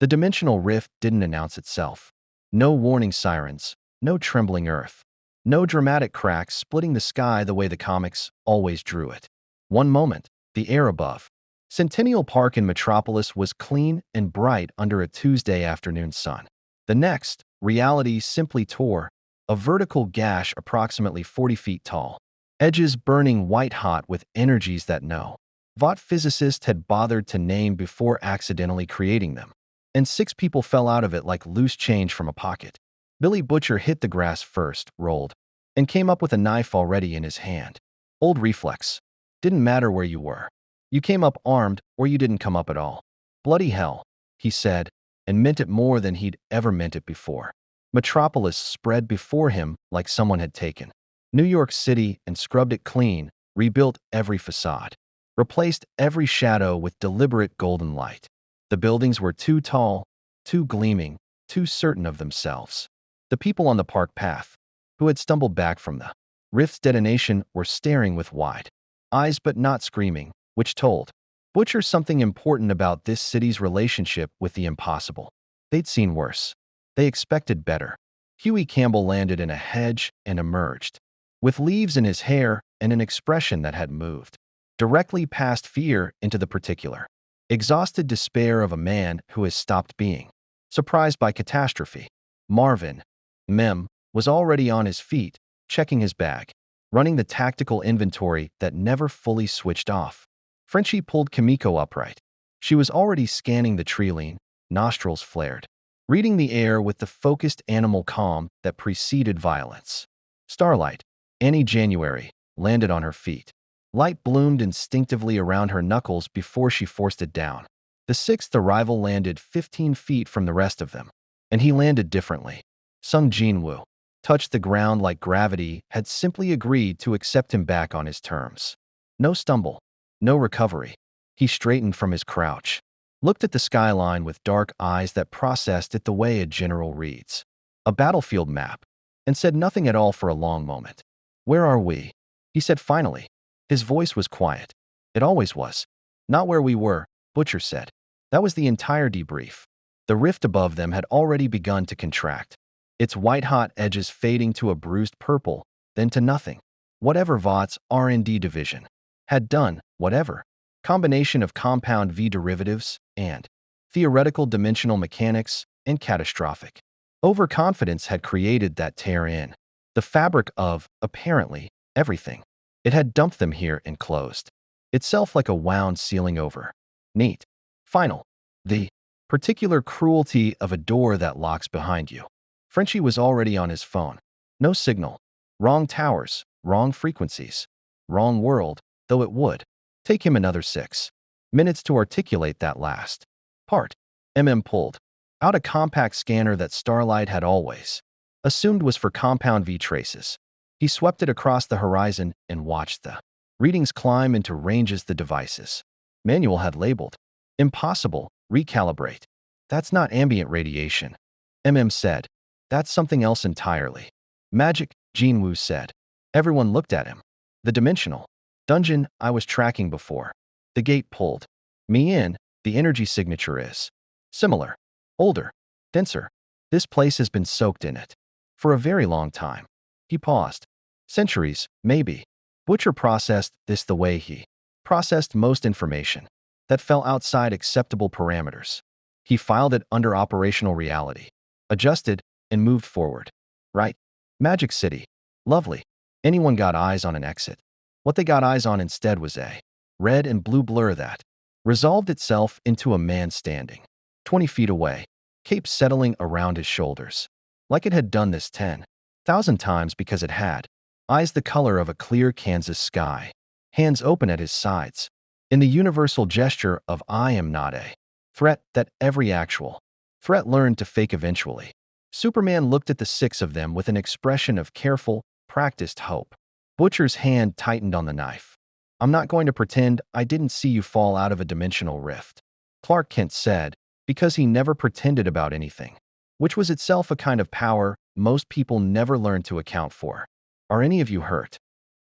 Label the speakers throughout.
Speaker 1: The dimensional rift didn't announce itself. No warning sirens, no trembling earth, no dramatic cracks splitting the sky the way the comics always drew it. One moment, the air above Centennial Park in Metropolis was clean and bright under a Tuesday afternoon sun. The next, reality simply tore, a vertical gash approximately 40 feet tall, edges burning white-hot with energies that no Vought physicist had bothered to name before accidentally creating them. And 6 people fell out of it like loose change from a pocket. Billy Butcher hit the grass first, rolled, and came up with a knife already in his hand. Old reflex. Didn't matter where you were. You came up armed or you didn't come up at all. Bloody hell, he said, and meant it more than he'd ever meant it before. Metropolis spread before him like someone had taken New York City and scrubbed it clean, rebuilt every facade, replaced every shadow with deliberate golden light. The buildings were too tall, too gleaming, too certain of themselves. The people on the park path, who had stumbled back from the rift's detonation, were staring with wide eyes but not screaming, which told Butcher something important about this city's relationship with the impossible. They'd seen worse. They expected better. Huey Campbell landed in a hedge and emerged, with leaves in his hair and an expression that had moved directly past fear into the particular, exhausted despair of a man who has stopped being surprised by catastrophe. Marvin, Mem, was already on his feet, checking his bag, running the tactical inventory that never fully switched off. Frenchie pulled Kimiko upright. She was already scanning the treeline, nostrils flared, reading the air with the focused animal calm that preceded violence. Starlight, Annie January, landed on her feet. Light bloomed instinctively around her knuckles before she forced it down. The sixth arrival landed 15 feet from the rest of them, and he landed differently. Sung Jinwoo touched the ground like gravity had simply agreed to accept him back on his terms. No stumble, no recovery. He straightened from his crouch, looked at the skyline with dark eyes that processed it the way a general reads a battlefield map, and said nothing at all for a long moment. "Where are we?" he said finally. His voice was quiet. It always was. "Not where we were," Butcher said. That was the entire debrief. The rift above them had already begun to contract, its white-hot edges fading to a bruised purple, then to nothing. Whatever Vought's R&D division had done, whatever combination of compound V derivatives and theoretical dimensional mechanics and catastrophic overconfidence had created that tear in the fabric of, apparently, everything. It had dumped them here and closed itself like a wound sealing over. Neat. Final. The particular cruelty of a door that locks behind you. Frenchie was already on his phone. No signal. Wrong towers, wrong frequencies, wrong world, though it would take him another 6 minutes to articulate that last part. Pulled out a compact scanner that Starlight had always assumed was for compound V traces. He swept it across the horizon and watched the readings climb into ranges the device's manual had labeled impossible, recalibrate. That's not ambient radiation, said. That's something else entirely. Magic, Jinwoo said. Everyone looked at him. The dimensional dungeon I was tracking before. The gate pulled me in. The energy signature is similar, older, denser. This place has been soaked in it for a very long time. He paused. Centuries, maybe. Butcher processed this the way he processed most information that fell outside acceptable parameters. He filed it under operational reality, adjusted, and moved forward. Right. Magic City. Lovely. Anyone got eyes on an exit. What they got eyes on instead was a red and blue blur that resolved itself into a man standing 20 feet away, cape settling around his shoulders, like it had done this 10,000 times because it had. Eyes the color of a clear Kansas sky, hands open at his sides, in the universal gesture of I am not a threat that every actual threat learned to fake eventually. Superman looked at the 6 of them with an expression of careful, practiced hope. Butcher's hand tightened on the knife. I'm not going to pretend I didn't see you fall out of a dimensional rift, Clark Kent said, because he never pretended about anything, which was itself a kind of power most people never learn to account for. Are any of you hurt?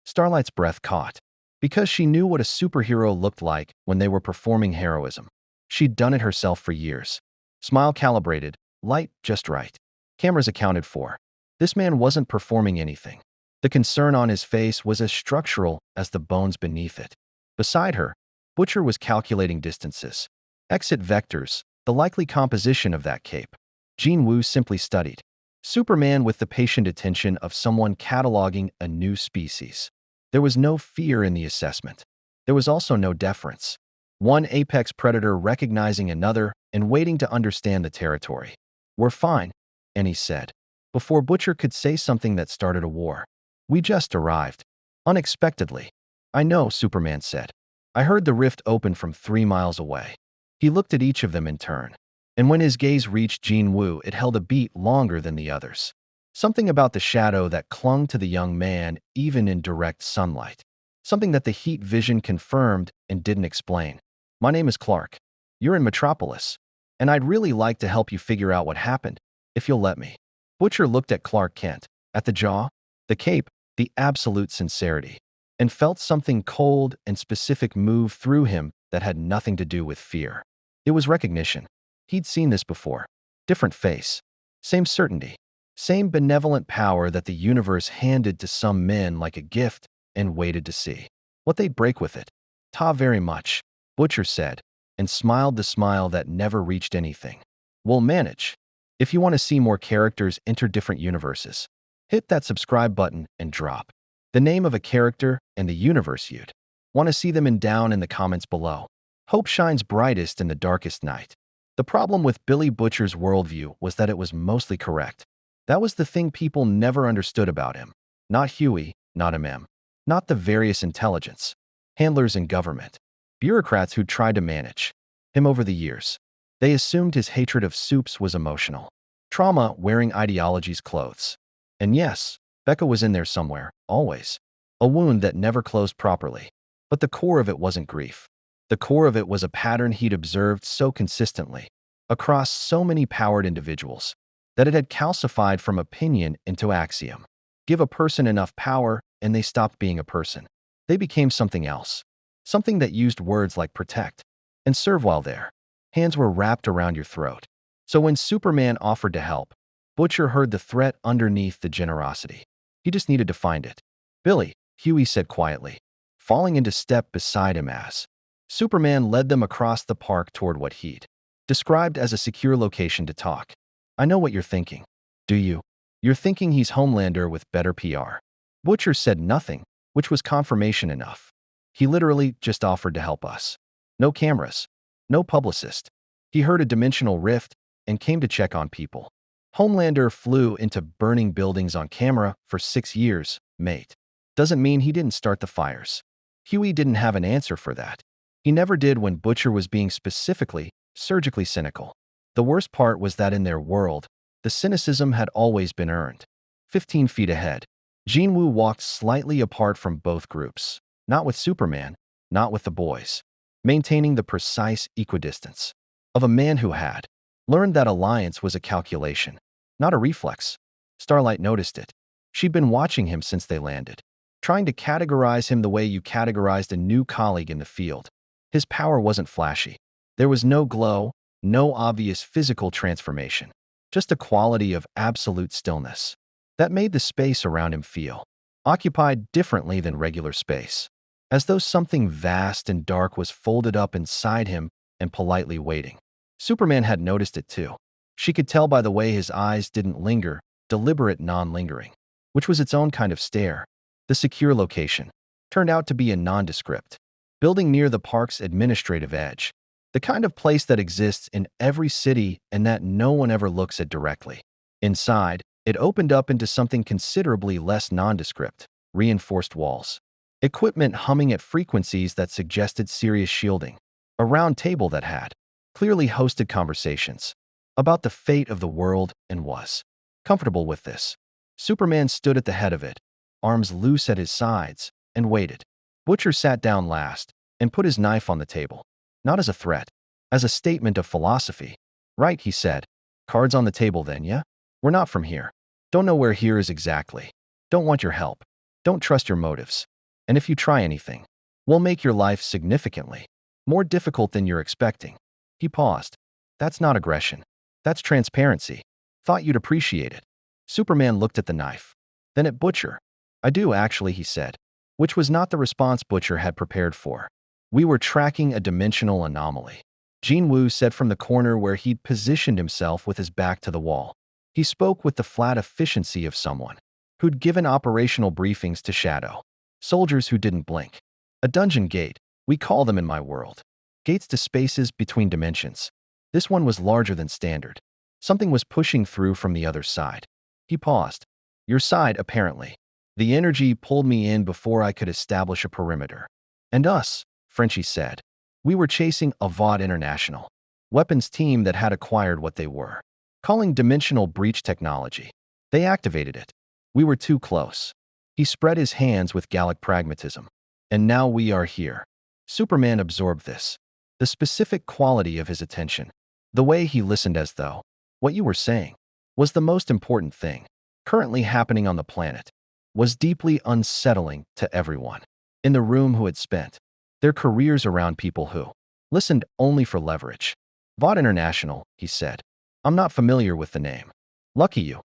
Speaker 1: Starlight's breath caught, because she knew what a superhero looked like when they were performing heroism. She'd done it herself for years. Smile calibrated, light just right. Cameras accounted for. This man wasn't performing anything. The concern on his face was as structural as the bones beneath it. Beside her, Butcher was calculating distances. Exit vectors, the likely composition of that cape. Jean Wu simply studied. Superman with the patient attention of someone cataloging a new species. There was no fear in the assessment. There was also no deference. One apex predator recognizing another and waiting to understand the territory. "We're fine," Annie said, before Butcher could say something that started a war. "We just arrived. Unexpectedly." "I know," Superman said. "I heard the rift open from 3 miles away." He looked at each of them in turn, and when his gaze reached Jean Wu, it held a beat longer than the others. Something about the shadow that clung to the young man even in direct sunlight. Something that the heat vision confirmed and didn't explain. "My name is Clark. You're in Metropolis, and I'd really like to help you figure out what happened, if you'll let me." Butcher looked at Clark Kent, at the jaw, the cape, the absolute sincerity, and felt something cold and specific move through him that had nothing to do with fear. It was recognition. He'd seen this before. Different face. Same certainty. Same benevolent power that the universe handed to some men like a gift and waited to see what they'd break with it. "Ta very much," Butcher said, and smiled the smile that never reached anything. "We'll manage. If you want to see more characters enter different universes, hit that subscribe button and drop the name of a character and the universe you'd want to see them in down in the comments below. Hope shines brightest in the darkest night. The problem with Billy Butcher's worldview was that it was mostly correct. That was the thing people never understood about him. Not Huey, not MM, not the various intelligence, handlers in government, bureaucrats who tried to manage him over the years. They assumed his hatred of soups was emotional. Trauma wearing ideology's clothes. And yes, Becca was in there somewhere, always. A wound that never closed properly. But the core of it wasn't grief. The core of it was a pattern he'd observed so consistently, across so many powered individuals, that it had calcified from opinion into axiom. Give a person enough power, and they stopped being a person. They became something else. Something that used words like protect and serve while there. Hands were wrapped around your throat. So when Superman offered to help, Butcher heard the threat underneath the generosity. He just needed to find it. "Billy," Huey said quietly, falling into step beside him as Superman led them across the park toward what he'd described as a secure location to talk. "I know what you're thinking. Do you? You're thinking he's Homelander with better PR." Butcher said nothing, which was confirmation enough. He literally just offered to help us. No cameras. No publicist. He heard a dimensional rift and came to check on people. Homelander flew into burning buildings on camera for 6 years, mate. Doesn't mean he didn't start the fires. Huey didn't have an answer for that. He never did when Butcher was being specifically, surgically cynical. The worst part was that in their world, the cynicism had always been earned. 15 feet ahead, Jean Wu walked slightly apart from both groups. Not with Superman, not with the boys. Maintaining the precise equidistance of a man who had learned that alliance was a calculation, not a reflex. Starlight noticed it. She'd been watching him since they landed, trying to categorize him the way you categorized a new colleague in the field. His power wasn't flashy. There was no glow, no obvious physical transformation, just a quality of absolute stillness that made the space around him feel occupied differently than regular space, as though something vast and dark was folded up inside him and politely waiting. Superman had noticed it too. She could tell by the way his eyes didn't linger, deliberate non-lingering, which was its own kind of stare. The secure location turned out to be a nondescript building near the park's administrative edge, the kind of place that exists in every city and that no one ever looks at directly. Inside, it opened up into something considerably less nondescript, reinforced walls, equipment humming at frequencies that suggested serious shielding, a round table that had clearly hosted conversations about the fate of the world and was comfortable with this. Superman stood at the head of it, arms loose at his sides, and waited. Butcher sat down last and put his knife on the table, not as a threat, as a statement of philosophy. "Right," he said. "Cards on the table then, yeah? We're not from here. Don't know where here is exactly. Don't want your help. Don't trust your motives. And if you try anything, we'll make your life significantly more difficult than you're expecting." He paused. That's not aggression. That's transparency. Thought you'd appreciate it. Superman looked at the knife. Then at Butcher. I do, actually, he said, which was not the response Butcher had prepared for. We were tracking a dimensional anomaly. Jin Woo said from the corner where he'd positioned himself with his back to the wall. He spoke with the flat efficiency of someone who'd given operational briefings to Shadow. Soldiers who didn't blink. A dungeon gate, we call them in my world. Gates to spaces between dimensions. This one was larger than standard. Something was pushing through from the other side. He paused. Your side, apparently. The energy pulled me in before I could establish a perimeter. And us, Frenchie said. We were chasing a Vought International weapons team that had acquired what they were calling dimensional breach technology. They activated it. We were too close. He spread his hands with Gallic pragmatism. And now we are here. Superman absorbed this. The specific quality of his attention. The way he listened as though what you were saying was the most important thing currently happening on the planet was deeply unsettling to everyone in the room who had spent their careers around people who listened only for leverage. Vought International, he said. I'm not familiar with the name. Lucky you,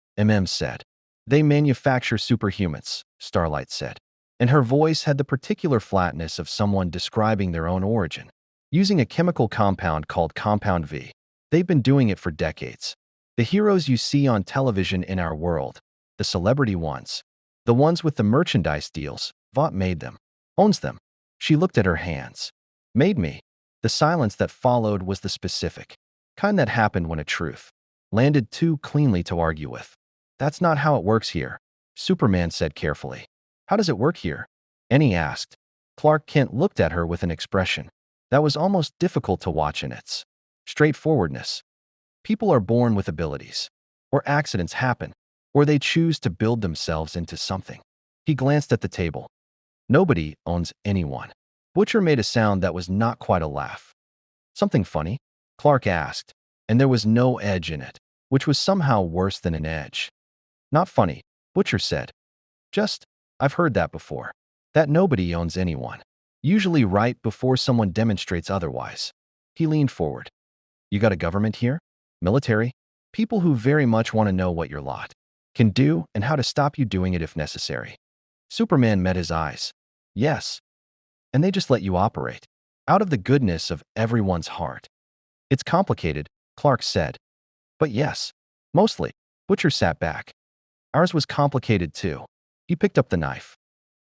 Speaker 1: said. They manufacture superhumans, Starlight said. And her voice had the particular flatness of someone describing their own origin. Using a chemical compound called Compound V. They've been doing it for decades. The heroes you see on television in our world, the celebrity ones, the ones with the merchandise deals, Vought made them, owns them. She looked at her hands. Made me. The silence that followed was the specific kind that happened when a truth landed too cleanly to argue with. That's not how it works here, Superman said carefully. How does it work here? Annie asked. Clark Kent looked at her with an expression that was almost difficult to watch in its straightforwardness. People are born with abilities, or accidents happen, or they choose to build themselves into something. He glanced at the table. Nobody owns anyone. Butcher made a sound that was not quite a laugh. Something funny? Clark asked, and there was no edge in it, which was somehow worse than an edge. Not funny, Butcher said. Just, I've heard that before. That nobody owns anyone. Usually right before someone demonstrates otherwise. He leaned forward. You got a government here? Military? People who very much want to know what your lot can do and how to stop you doing it if necessary. Superman met his eyes. Yes. And they just let you operate. Out of the goodness of everyone's heart. It's complicated, Clark said. But yes. Mostly. Butcher sat back. Ours was complicated too. He picked up the knife.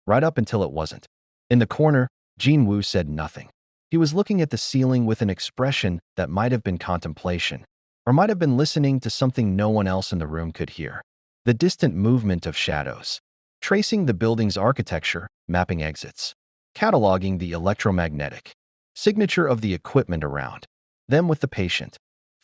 Speaker 1: Right up until it wasn't. In the corner, Jin Woo said nothing. He was looking at the ceiling with an expression that might have been contemplation, or might have been listening to something no one else in the room could hear. The distant movement of shadows. Tracing the building's architecture, mapping exits. Cataloging the electromagnetic signature of the equipment around them with the patient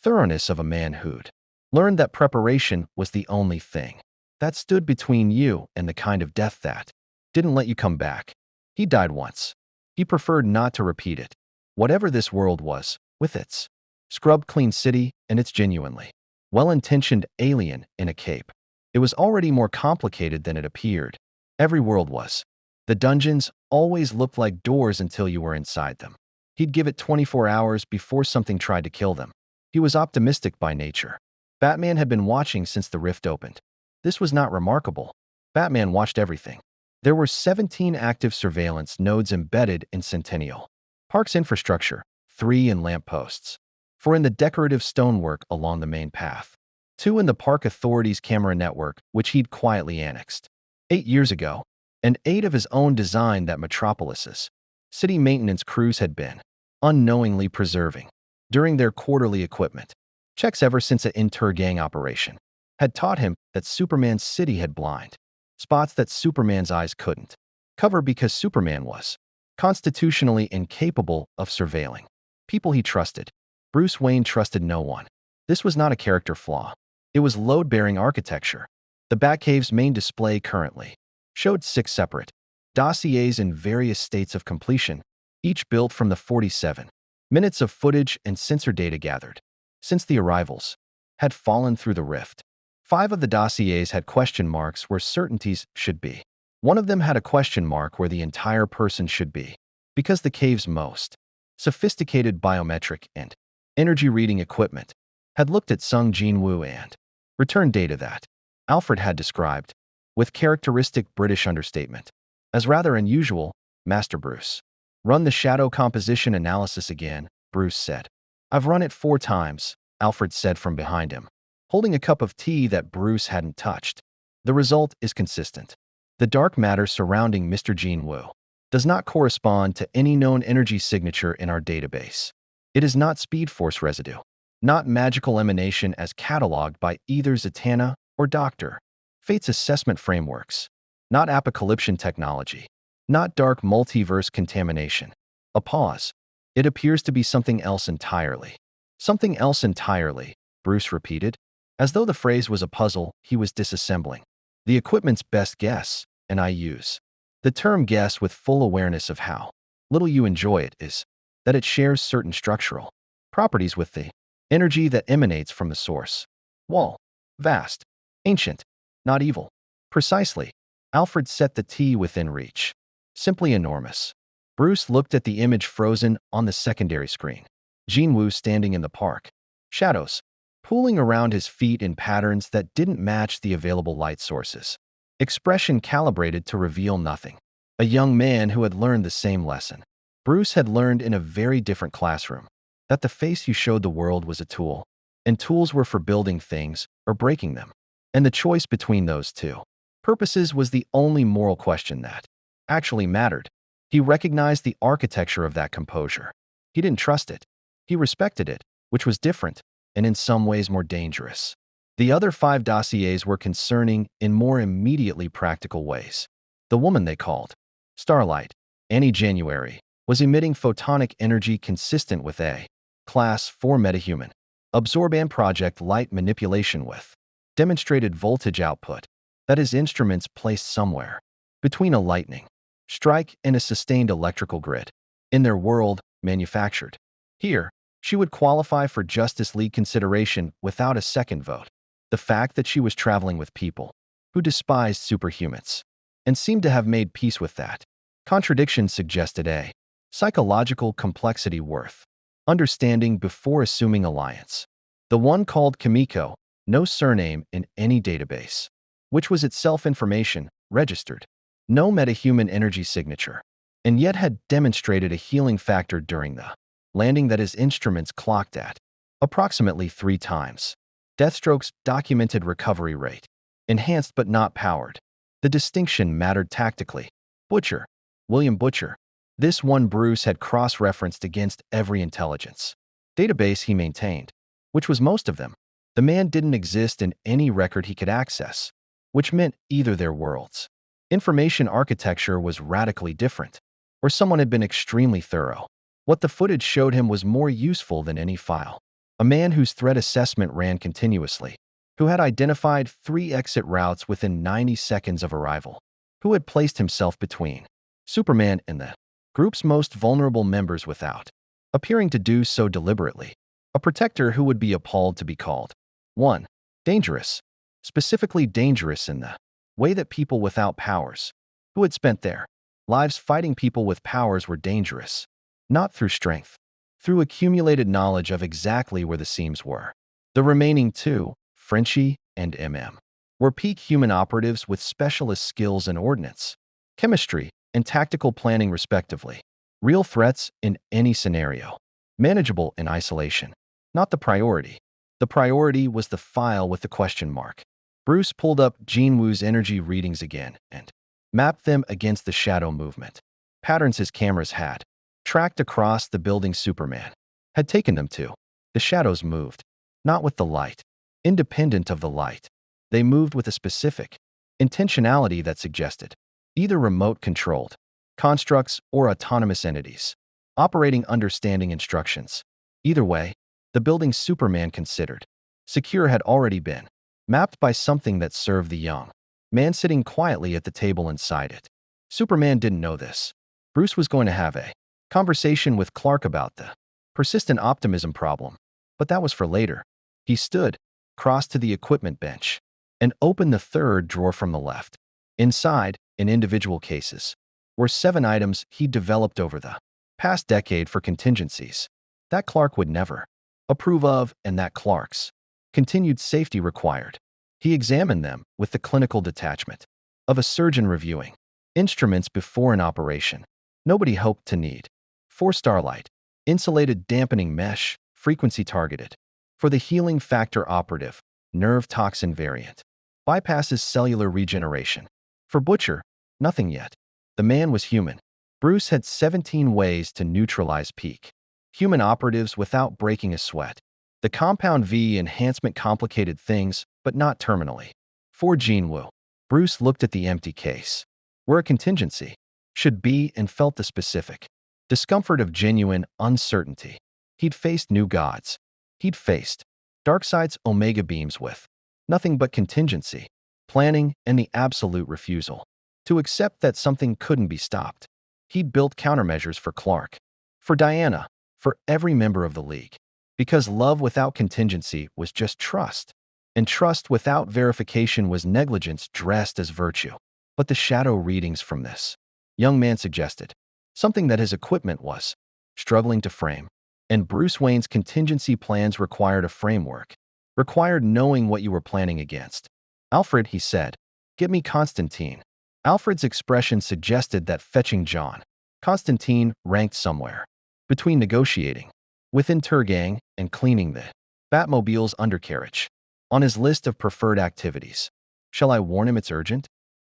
Speaker 1: thoroughness of a man who'd learned that preparation was the only thing that stood between you and the kind of death that didn't let you come back. He died once. He preferred not to repeat it. Whatever this world was, with its scrubbed clean city and its genuinely well-intentioned alien in a cape. It was already more complicated than it appeared. Every world was. The dungeons always looked like doors until you were inside them. He'd give it 24 hours before something tried to kill them. He was optimistic by nature. Batman had been watching since the rift opened. This was not remarkable. Batman watched everything. There were 17 active surveillance nodes embedded in Centennial Park's infrastructure, 3 in lampposts, 4 in the decorative stonework along the main path, 2 in the Park Authority's camera network, which he'd quietly annexed 8 years ago, and 8 of his own design that Metropolis's city maintenance crews had been unknowingly preserving during their quarterly equipment checks ever since an inter-gang operation had taught him that Superman's city had blind spots that Superman's eyes couldn't cover because Superman was constitutionally incapable of surveilling people he trusted. Bruce Wayne trusted no one. This was not a character flaw. It was load-bearing architecture. The Batcave's main display currently showed 6 separate dossiers in various states of completion, each built from the 47 minutes of footage and sensor data gathered since the arrivals had fallen through the rift. 5 of the dossiers had question marks where certainties should be. One of them had a question mark where the entire person should be, because the cave's most sophisticated biometric and energy reading equipment, had looked at Sung Jin-woo and returned data that Alfred had described, with characteristic British understatement, as rather unusual. Master Bruce. Run the shadow composition analysis again, Bruce said. I've run it 4 times, Alfred said from behind him, holding a cup of tea that Bruce hadn't touched. The result is consistent. The dark matter surrounding Mr. Jin-woo does not correspond to any known energy signature in our database. It is not Speed Force residue, not magical emanation as catalogued by either Zatanna or Dr. Fate's assessment frameworks, not apocalyptian technology, not dark multiverse contamination. A pause. It appears to be something else entirely. Something else entirely, Bruce repeated, as though the phrase was a puzzle he was disassembling. The equipment's best guess, and I use the term guess with full awareness of how little you enjoy it, is that it shares certain structural properties with the energy that emanates from the source. Wall. Vast. Ancient. Not evil. Precisely. Alfred set the tea within reach. Simply enormous. Bruce looked at the image frozen on the secondary screen. Jin-woo standing in the park. Shadows pooling around his feet in patterns that didn't match the available light sources. Expression calibrated to reveal nothing. A young man who had learned the same lesson. Bruce had learned in a very different classroom that the face you showed the world was a tool, and tools were for building things or breaking them. And the choice between those two purposes was the only moral question that actually mattered. He recognized the architecture of that composure. He didn't trust it. He respected it, which was different and in some ways more dangerous. The other 5 dossiers were concerning in more immediately practical ways. The woman they called Starlight, Annie January, was emitting photonic energy consistent with a Class 4 metahuman Absorban project light manipulation with demonstrated voltage output, that is, instruments placed somewhere between a lightning strike and a sustained electrical grid. In their world, manufactured. Here, she would qualify for Justice League consideration without a second vote. The fact that she was traveling with people who despised superhumans and seemed to have made peace with that contradiction suggested a psychological complexity worth understanding before assuming alliance. The one called Kimiko, no surname in any database, which was itself information, registered, no metahuman energy signature, and yet had demonstrated a healing factor during the landing that his instruments clocked at approximately 3 times. Deathstroke's documented recovery rate, enhanced but not powered. The distinction mattered tactically. Butcher, William Butcher. This one Bruce had cross-referenced against every intelligence database he maintained, which was most of them. The man didn't exist in any record he could access, which meant either their worlds' information architecture was radically different, or someone had been extremely thorough. What the footage showed him was more useful than any file. A man whose threat assessment ran continuously, who had identified 3 exit routes within 90 seconds of arrival, who had placed himself between Superman and the group's most vulnerable members without appearing to do so deliberately. A protector who would be appalled to be called 1. Dangerous. Specifically dangerous in the way that people without powers, who had spent their lives fighting people with powers, were dangerous. Not through strength, through accumulated knowledge of exactly where the seams were. The remaining 2, Frenchie and MM, were peak human operatives with specialist skills in ordnance, chemistry, and tactical planning respectively. Real threats in any scenario. Manageable in isolation. Not the priority. The priority was the file with the question mark. Bruce pulled up Jin-woo's energy readings again and mapped them against the shadow movement patterns his cameras had tracked across the building Superman had taken them to. The shadows moved, not with the light, independent of the light. They moved with a specific intentionality that suggested either remote-controlled constructs or autonomous entities operating under standing instructions. Either way, the building Superman considered secure had already been mapped by something that served the young man sitting quietly at the table inside it. Superman didn't know this. Bruce was going to have a conversation with Clark about the persistent optimism problem, but that was for later. He stood, crossed to the equipment bench, and opened the 3rd drawer from the left. Inside, in individual cases, were 7 items he'd developed over the past decade for contingencies that Clark would never approve of, and that Clark's continued safety required. He examined them with the clinical detachment of a surgeon reviewing instruments before an operation. Nobody hoped to need. For Starlight, insulated dampening mesh, frequency targeted. For the healing factor operative, nerve toxin variant. Bypasses cellular regeneration. For Butcher, nothing yet. The man was human. Bruce had 17 ways to neutralize peak human operatives without breaking a sweat. The compound V enhancement complicated things, but not terminally. For Jinwoo, Bruce looked at the empty case, where a contingency should be, and felt the specific discomfort of genuine uncertainty. He'd faced new gods. He'd faced Darkseid's Omega beams with nothing but contingency, planning, and the absolute refusal to accept that something couldn't be stopped. He'd built countermeasures for Clark, for Diana, for every member of the League. Because love without contingency was just trust, and trust without verification was negligence dressed as virtue. But the shadow readings from this young man suggested something that his equipment was struggling to frame. And Bruce Wayne's contingency plans required a framework, required knowing what you were planning against. Alfred, he said, get me Constantine. Alfred's expression suggested that fetching John Constantine ranked somewhere between negotiating within Turgang and cleaning the Batmobile's undercarriage on his list of preferred activities. Shall I warn him it's urgent?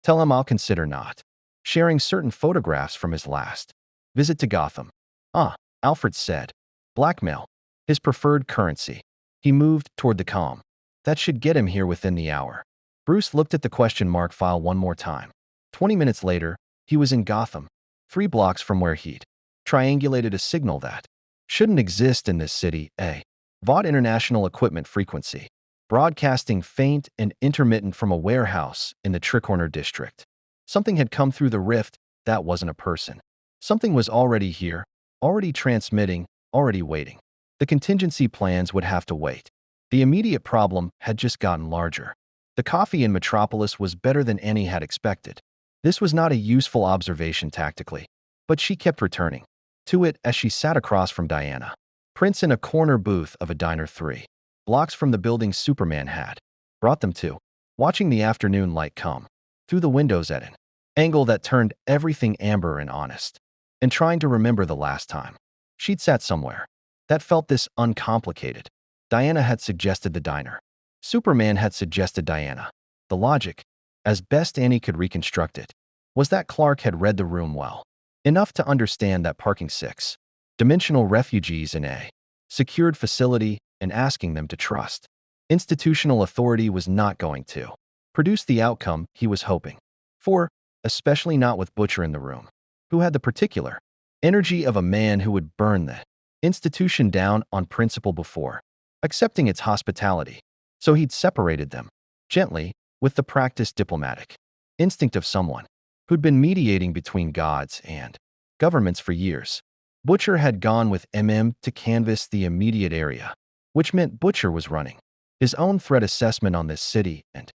Speaker 1: Tell him I'll consider not sharing certain photographs from his last visit to Gotham. Alfred said. Blackmail, his preferred currency. He moved toward the calm. That should get him here within the hour. Bruce looked at the question mark file one more time. 20 minutes later, he was in Gotham, 3 blocks from where he'd triangulated a signal that shouldn't exist in this city, a VOD International Equipment Frequency, broadcasting faint and intermittent from a warehouse in the Tricorner district. Something had come through the rift. That wasn't a person. Something was already here, already transmitting, already waiting. The contingency plans would have to wait. The immediate problem had just gotten larger. The coffee in Metropolis was better than Annie had expected. This was not a useful observation tactically, but she kept returning to it as she sat across from Diana Prince in a corner booth of a diner 3 blocks from the building Superman had brought them to, watching the afternoon light come through the windows at an angle that turned everything amber and honest, and trying to remember the last time she'd sat somewhere that felt this uncomplicated. Diana had suggested the diner. Superman had suggested Diana. The logic, as best Annie could reconstruct it, was that Clark had read the room well enough to understand that parking 6-dimensional refugees in a secured facility and asking them to trust institutional authority was not going to produce the outcome he was hoping for, especially not with Butcher in the room, who had the particular energy of a man who would burn the institution down on principle before accepting its hospitality. So he'd separated them gently with the practiced diplomatic instinct of someone who'd been mediating between gods and governments for years. Butcher had gone with to canvass the immediate area, which meant Butcher was running his own threat assessment on this city, and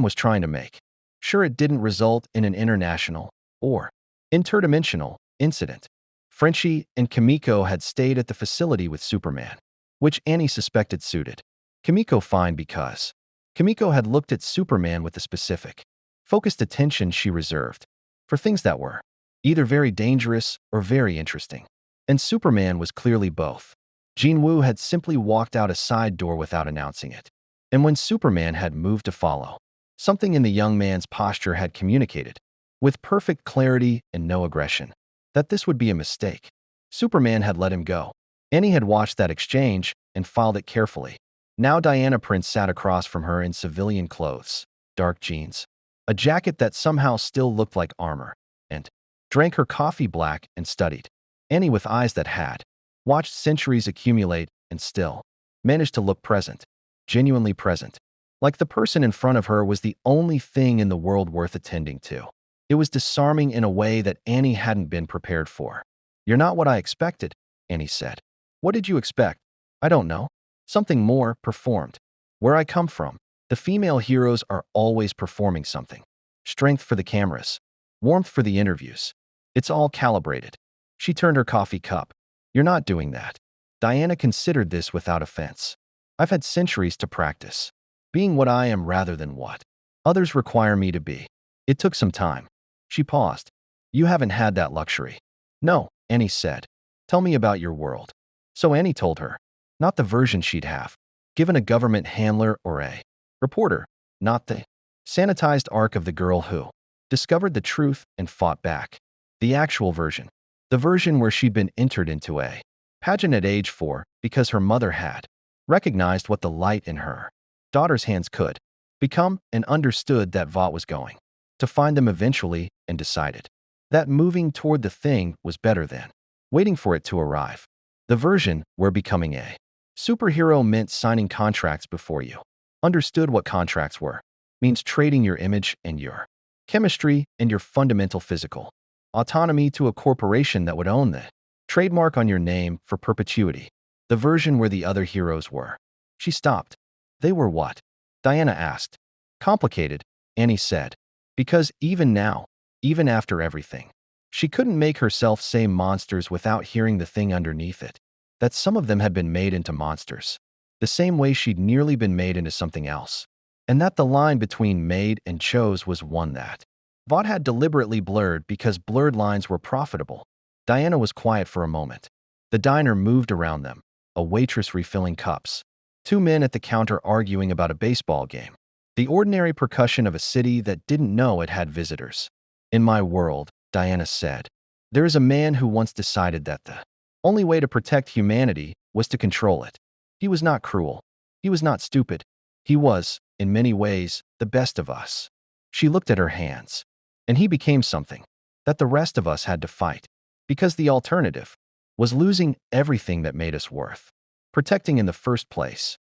Speaker 1: was trying to make sure it didn't result in an international or interdimensional incident. Frenchie and Kimiko had stayed at the facility with Superman, which Annie suspected suited Kimiko fine because Kimiko had looked at Superman with the specific, focused attention she reserved for things that were either very dangerous or very interesting. And Superman was clearly both. Jinwoo had simply walked out a side door without announcing it. And when Superman had moved to follow, something in the young man's posture had communicated, with perfect clarity and no aggression, that this would be a mistake. Superman had let him go. Annie had watched that exchange and filed it carefully. Now Diana Prince sat across from her in civilian clothes, dark jeans, a jacket that somehow still looked like armor, and drank her coffee black and studied. Annie, with eyes that had watched centuries accumulate and still managed to look present, genuinely present, like the person in front of her was the only thing in the world worth attending to. It was disarming in a way that Annie hadn't been prepared for. You're not what I expected, Annie said. What did you expect? I don't know. Something more performed. Where I come from, the female heroes are always performing something. Strength for the cameras, warmth for the interviews. It's all calibrated. She turned her coffee cup. You're not doing that. Diana considered this without offense. I've had centuries to practice. Being what I am rather than what others require me to be. It took some time. She paused. You haven't had that luxury. No, Annie said. Tell me about your world. So Annie told her. Not the version she'd have. Given a government handler or a reporter. Not the sanitized arc of the girl who discovered the truth and fought back. The actual version. The version where she'd been entered into a pageant at age 4 because her mother had recognized what the light in her daughter's hands could become and understood that Vought was going to find them eventually and decided that moving toward the thing was better than waiting for it to arrive. The version where becoming a superhero meant signing contracts before you understood what contracts were, means trading your image and your chemistry and your fundamental physical autonomy to a corporation that would own the trademark on your name for perpetuity. The version where the other heroes were. She stopped. They were what? Diana asked. Complicated, Annie said. Because even now, even after everything, she couldn't make herself say monsters without hearing the thing underneath it. That some of them had been made into monsters. The same way she'd nearly been made into something else. And that the line between made and chose was one that Vought had deliberately blurred because blurred lines were profitable. Diana was quiet for a moment. The diner moved around them, a waitress refilling cups. 2 men at the counter arguing about a baseball game. The ordinary percussion of a city that didn't know it had visitors. In my world, Diana said, there is a man who once decided that the only way to protect humanity was to control it. He was not cruel. He was not stupid. He was, in many ways, the best of us. She looked at her hands. And he became something that the rest of us had to fight, because the alternative was losing everything that made us worth protecting in the first place.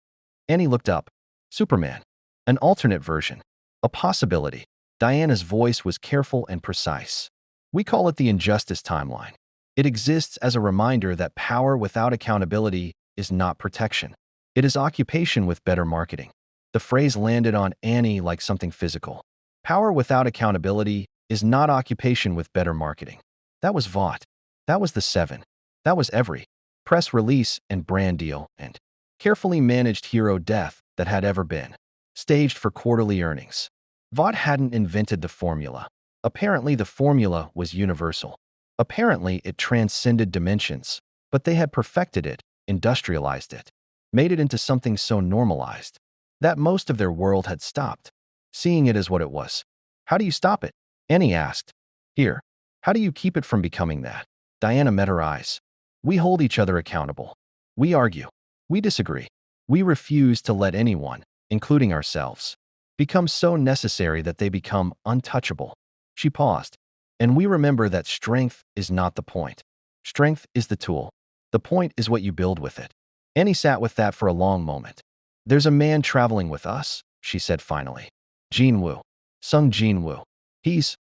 Speaker 1: Annie looked up. Superman. An alternate version. A possibility. Diana's voice was careful and precise. We call it the injustice timeline. It exists as a reminder that power without accountability is not protection. It is occupation with better marketing. The phrase landed on Annie like something physical. Power without accountability is not occupation with better marketing. That was Vought. That was the 7. That was every press release and brand deal and carefully managed hero death that had ever been staged for quarterly earnings. Vought hadn't invented the formula. Apparently the formula was universal. Apparently it transcended dimensions, but they had perfected it, industrialized it, made it into something so normalized that most of their world had stopped seeing it as what it was. How do you stop it? Annie asked. Here. How do you keep it from becoming that? Diana met her eyes. We hold each other accountable. We argue. We disagree. We refuse to let anyone, including ourselves, become so necessary that they become untouchable. She paused. And we remember that strength is not the point. Strength is the tool. The point is what you build with it. Annie sat with that for a long moment. There's a man traveling with us, she said finally. Jinwoo. Sung Jinwoo.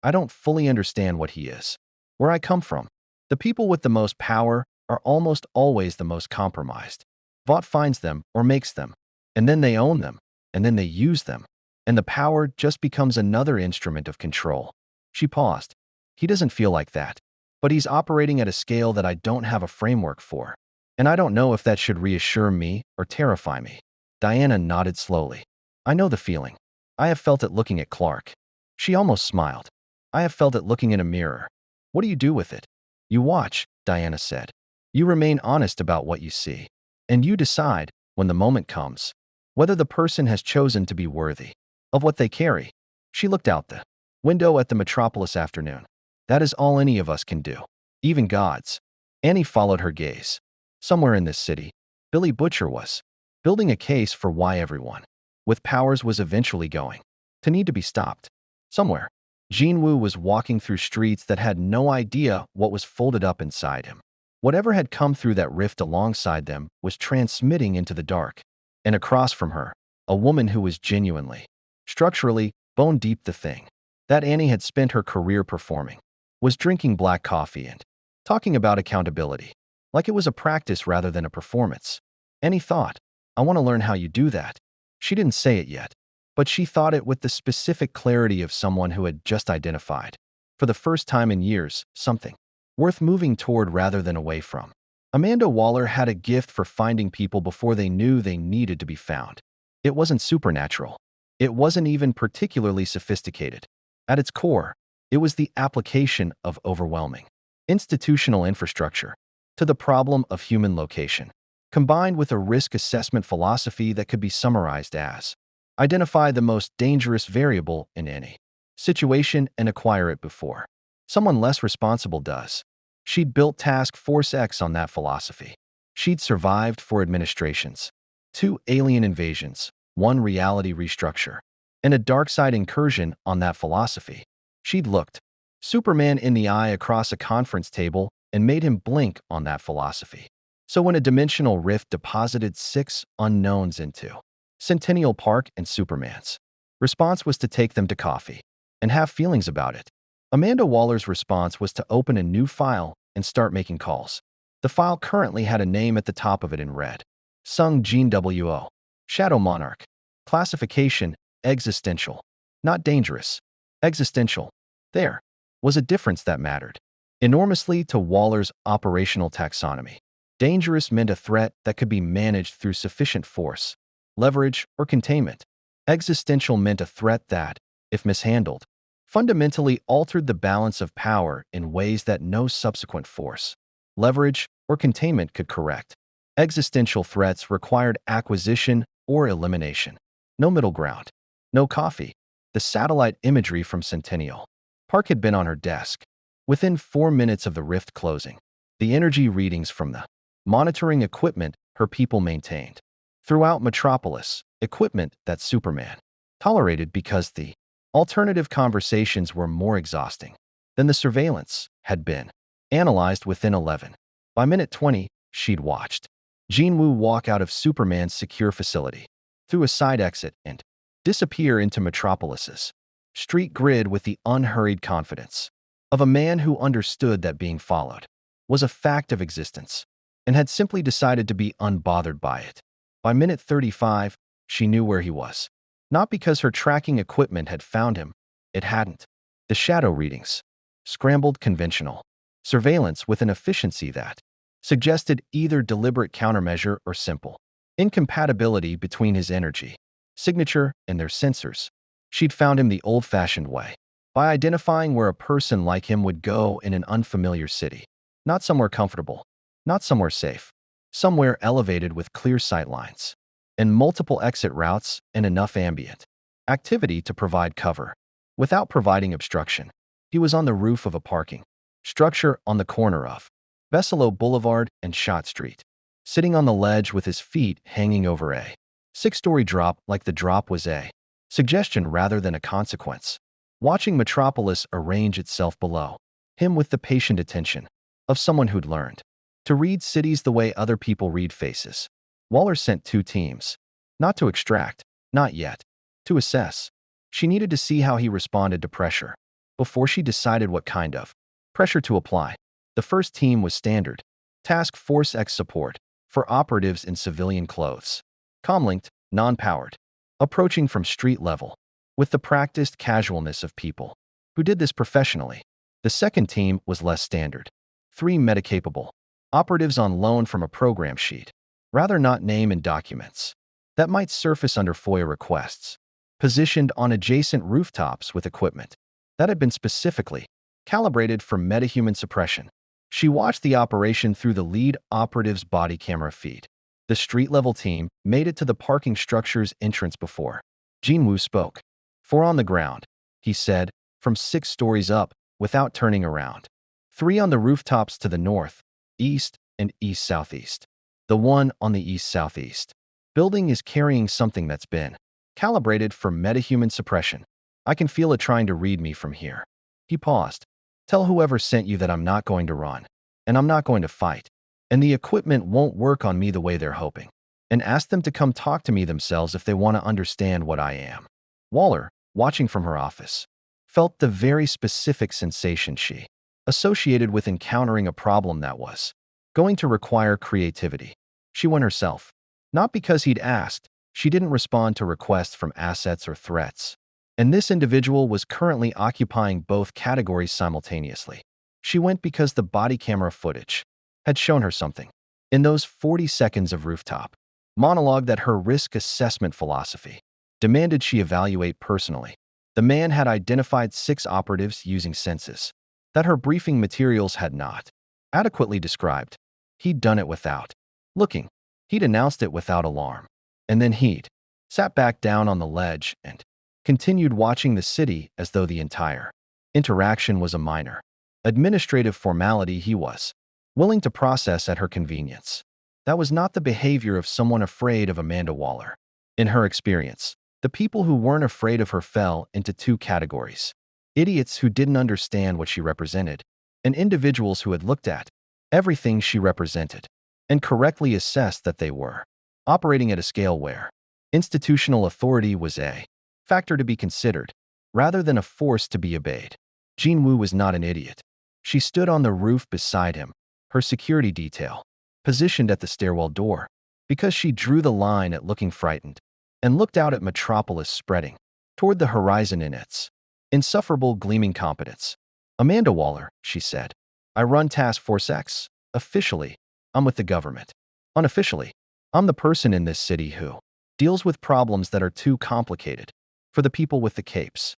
Speaker 1: I don't fully understand what he is. Where I come from, the people with the most power are almost always the most compromised. Vought finds them or makes them, and then they own them, and then they use them, and the power just becomes another instrument of control. She paused. He doesn't feel like that, but he's operating at a scale that I don't have a framework for, and I don't know if that should reassure me or terrify me. Diana nodded slowly. I know the feeling. I have felt it looking at Clark. She almost smiled. I have felt it looking in a mirror. What do you do with it? You watch, Diana said. You remain honest about what you see. And you decide, when the moment comes, whether the person has chosen to be worthy of what they carry. She looked out the window at the metropolis afternoon. That is all any of us can do. Even gods. Annie followed her gaze. Somewhere in this city, Billy Butcher was building a case for why everyone with powers was eventually going to need to be stopped. Somewhere, Jinwoo was walking through streets that had no idea what was folded up inside him. Whatever had come through that rift alongside them was transmitting into the dark. And across from her, a woman who was genuinely, structurally, bone deep the thing that Annie had spent her career performing, was drinking black coffee and talking about accountability, like it was a practice rather than a performance. Annie thought, I want to learn how you do that. She didn't say it yet, but she thought it with the specific clarity of someone who had just identified, for the first time in years, something worth moving toward rather than away from. Amanda Waller had a gift for finding people before they knew they needed to be found. It wasn't supernatural. It wasn't even particularly sophisticated. At its core, it was the application of overwhelming institutional infrastructure to the problem of human location, combined with a risk assessment philosophy that could be summarized as identify the most dangerous variable in any situation and acquire it before someone less responsible does. She'd built Task Force X on that philosophy. She'd survived 4 administrations, 2 alien invasions, 1 reality restructure, and a dark side incursion on that philosophy. She'd looked Superman in the eye across a conference table and made him blink on that philosophy. So when a dimensional rift deposited 6 unknowns into Centennial Park, and Superman's response was to take them to coffee and have feelings about it. Amanda Waller's response was to open a new file and start making calls. The file currently had a name at the top of it in red. Sung Jean W.O. Shadow Monarch. Classification: existential. Not dangerous. Existential. There was a difference that mattered enormously to Waller's operational taxonomy. Dangerous meant a threat that could be managed through sufficient force, leverage, or containment. Existential meant a threat that, if mishandled, fundamentally altered the balance of power in ways that no subsequent force, leverage, or containment could correct. Existential threats required acquisition or elimination. No middle ground. No coffee. The satellite imagery from Centennial Park had been on her desk. Within 4 minutes of the rift closing, the energy readings from the monitoring equipment her people maintained throughout Metropolis, equipment that Superman tolerated because the alternative conversations were more exhausting than the surveillance, had been analyzed within 11. By minute 20, she'd watched Jean Woo walk out of Superman's secure facility, through a side exit, and disappear into Metropolis's street grid with the unhurried confidence of a man who understood that being followed was a fact of existence and had simply decided to be unbothered by it. By minute 35, she knew where he was. Not because her tracking equipment had found him. It hadn't. The shadow readings. Scrambled conventional surveillance with an efficiency that suggested either deliberate countermeasure or simple incompatibility between his energy signature and their sensors. She'd found him the old-fashioned way, by identifying where a person like him would go in an unfamiliar city. Not somewhere comfortable, not somewhere safe, somewhere elevated with clear sightlines and multiple exit routes and enough ambient activity to provide cover without providing obstruction. He was on the roof of a parking structure on the corner of Besselo Boulevard and Shot Street, sitting on the ledge with his feet hanging over a 6-story drop like the drop was a suggestion rather than a consequence, watching Metropolis arrange itself below him with the patient attention of someone who'd learned to read cities the way other people read faces. Waller sent 2 teams, not to extract, not yet, to assess. She needed to see how he responded to pressure before she decided what kind of pressure to apply. The first team was standard Task Force X support for operatives in civilian clothes, comlinked, non-powered, approaching from street level, with the practiced casualness of people who did this professionally. The second team was less standard 3 meta-capable operatives on loan from a program sheet, rather not name in documents, that might surface under FOIA requests, positioned on adjacent rooftops with equipment that had been specifically calibrated for metahuman suppression. She watched the operation through the lead operative's body camera feed. The street-level team made it to the parking structure's entrance before Jean Woo spoke. 4 on the ground, he said, from 6 stories up, without turning around. 3 on the rooftops to the north, east, and east-southeast. The one on the east-southeast building is carrying something that's been calibrated for metahuman suppression. I can feel it trying to read me from here. He paused. Tell whoever sent you that I'm not going to run, and I'm not going to fight, and the equipment won't work on me the way they're hoping, and ask them to come talk to me themselves if they want to understand what I am. Waller, watching from her office, felt the very specific sensation she associated with encountering a problem that was going to require creativity. She went herself. Not because he'd asked, she didn't respond to requests from assets or threats. And this individual was currently occupying both categories simultaneously. She went because the body camera footage had shown her something. In those 40 seconds of rooftop monologue that her risk assessment philosophy demanded she evaluate personally, the man had identified 6 operatives using senses that her briefing materials had not adequately described. He'd done it without looking. He'd announced it without alarm. And then he'd sat back down on the ledge and continued watching the city as though the entire interaction was a minor administrative formality he was willing to process at her convenience. That was not the behavior of someone afraid of Amanda Waller. In her experience, the people who weren't afraid of her fell into 2 categories: idiots who didn't understand what she represented, and individuals who had looked at everything she represented and correctly assessed that they were operating at a scale where institutional authority was a factor to be considered rather than a force to be obeyed. Jean Wu was not an idiot. She stood on the roof beside him, her security detail positioned at the stairwell door, because she drew the line at looking frightened and looked out at Metropolis spreading toward the horizon in its insufferable gleaming competence. Amanda Waller, she said, I run Task Force X. Officially, I'm with the government. Unofficially, I'm the person in this city who deals with problems that are too complicated for the people with the capes.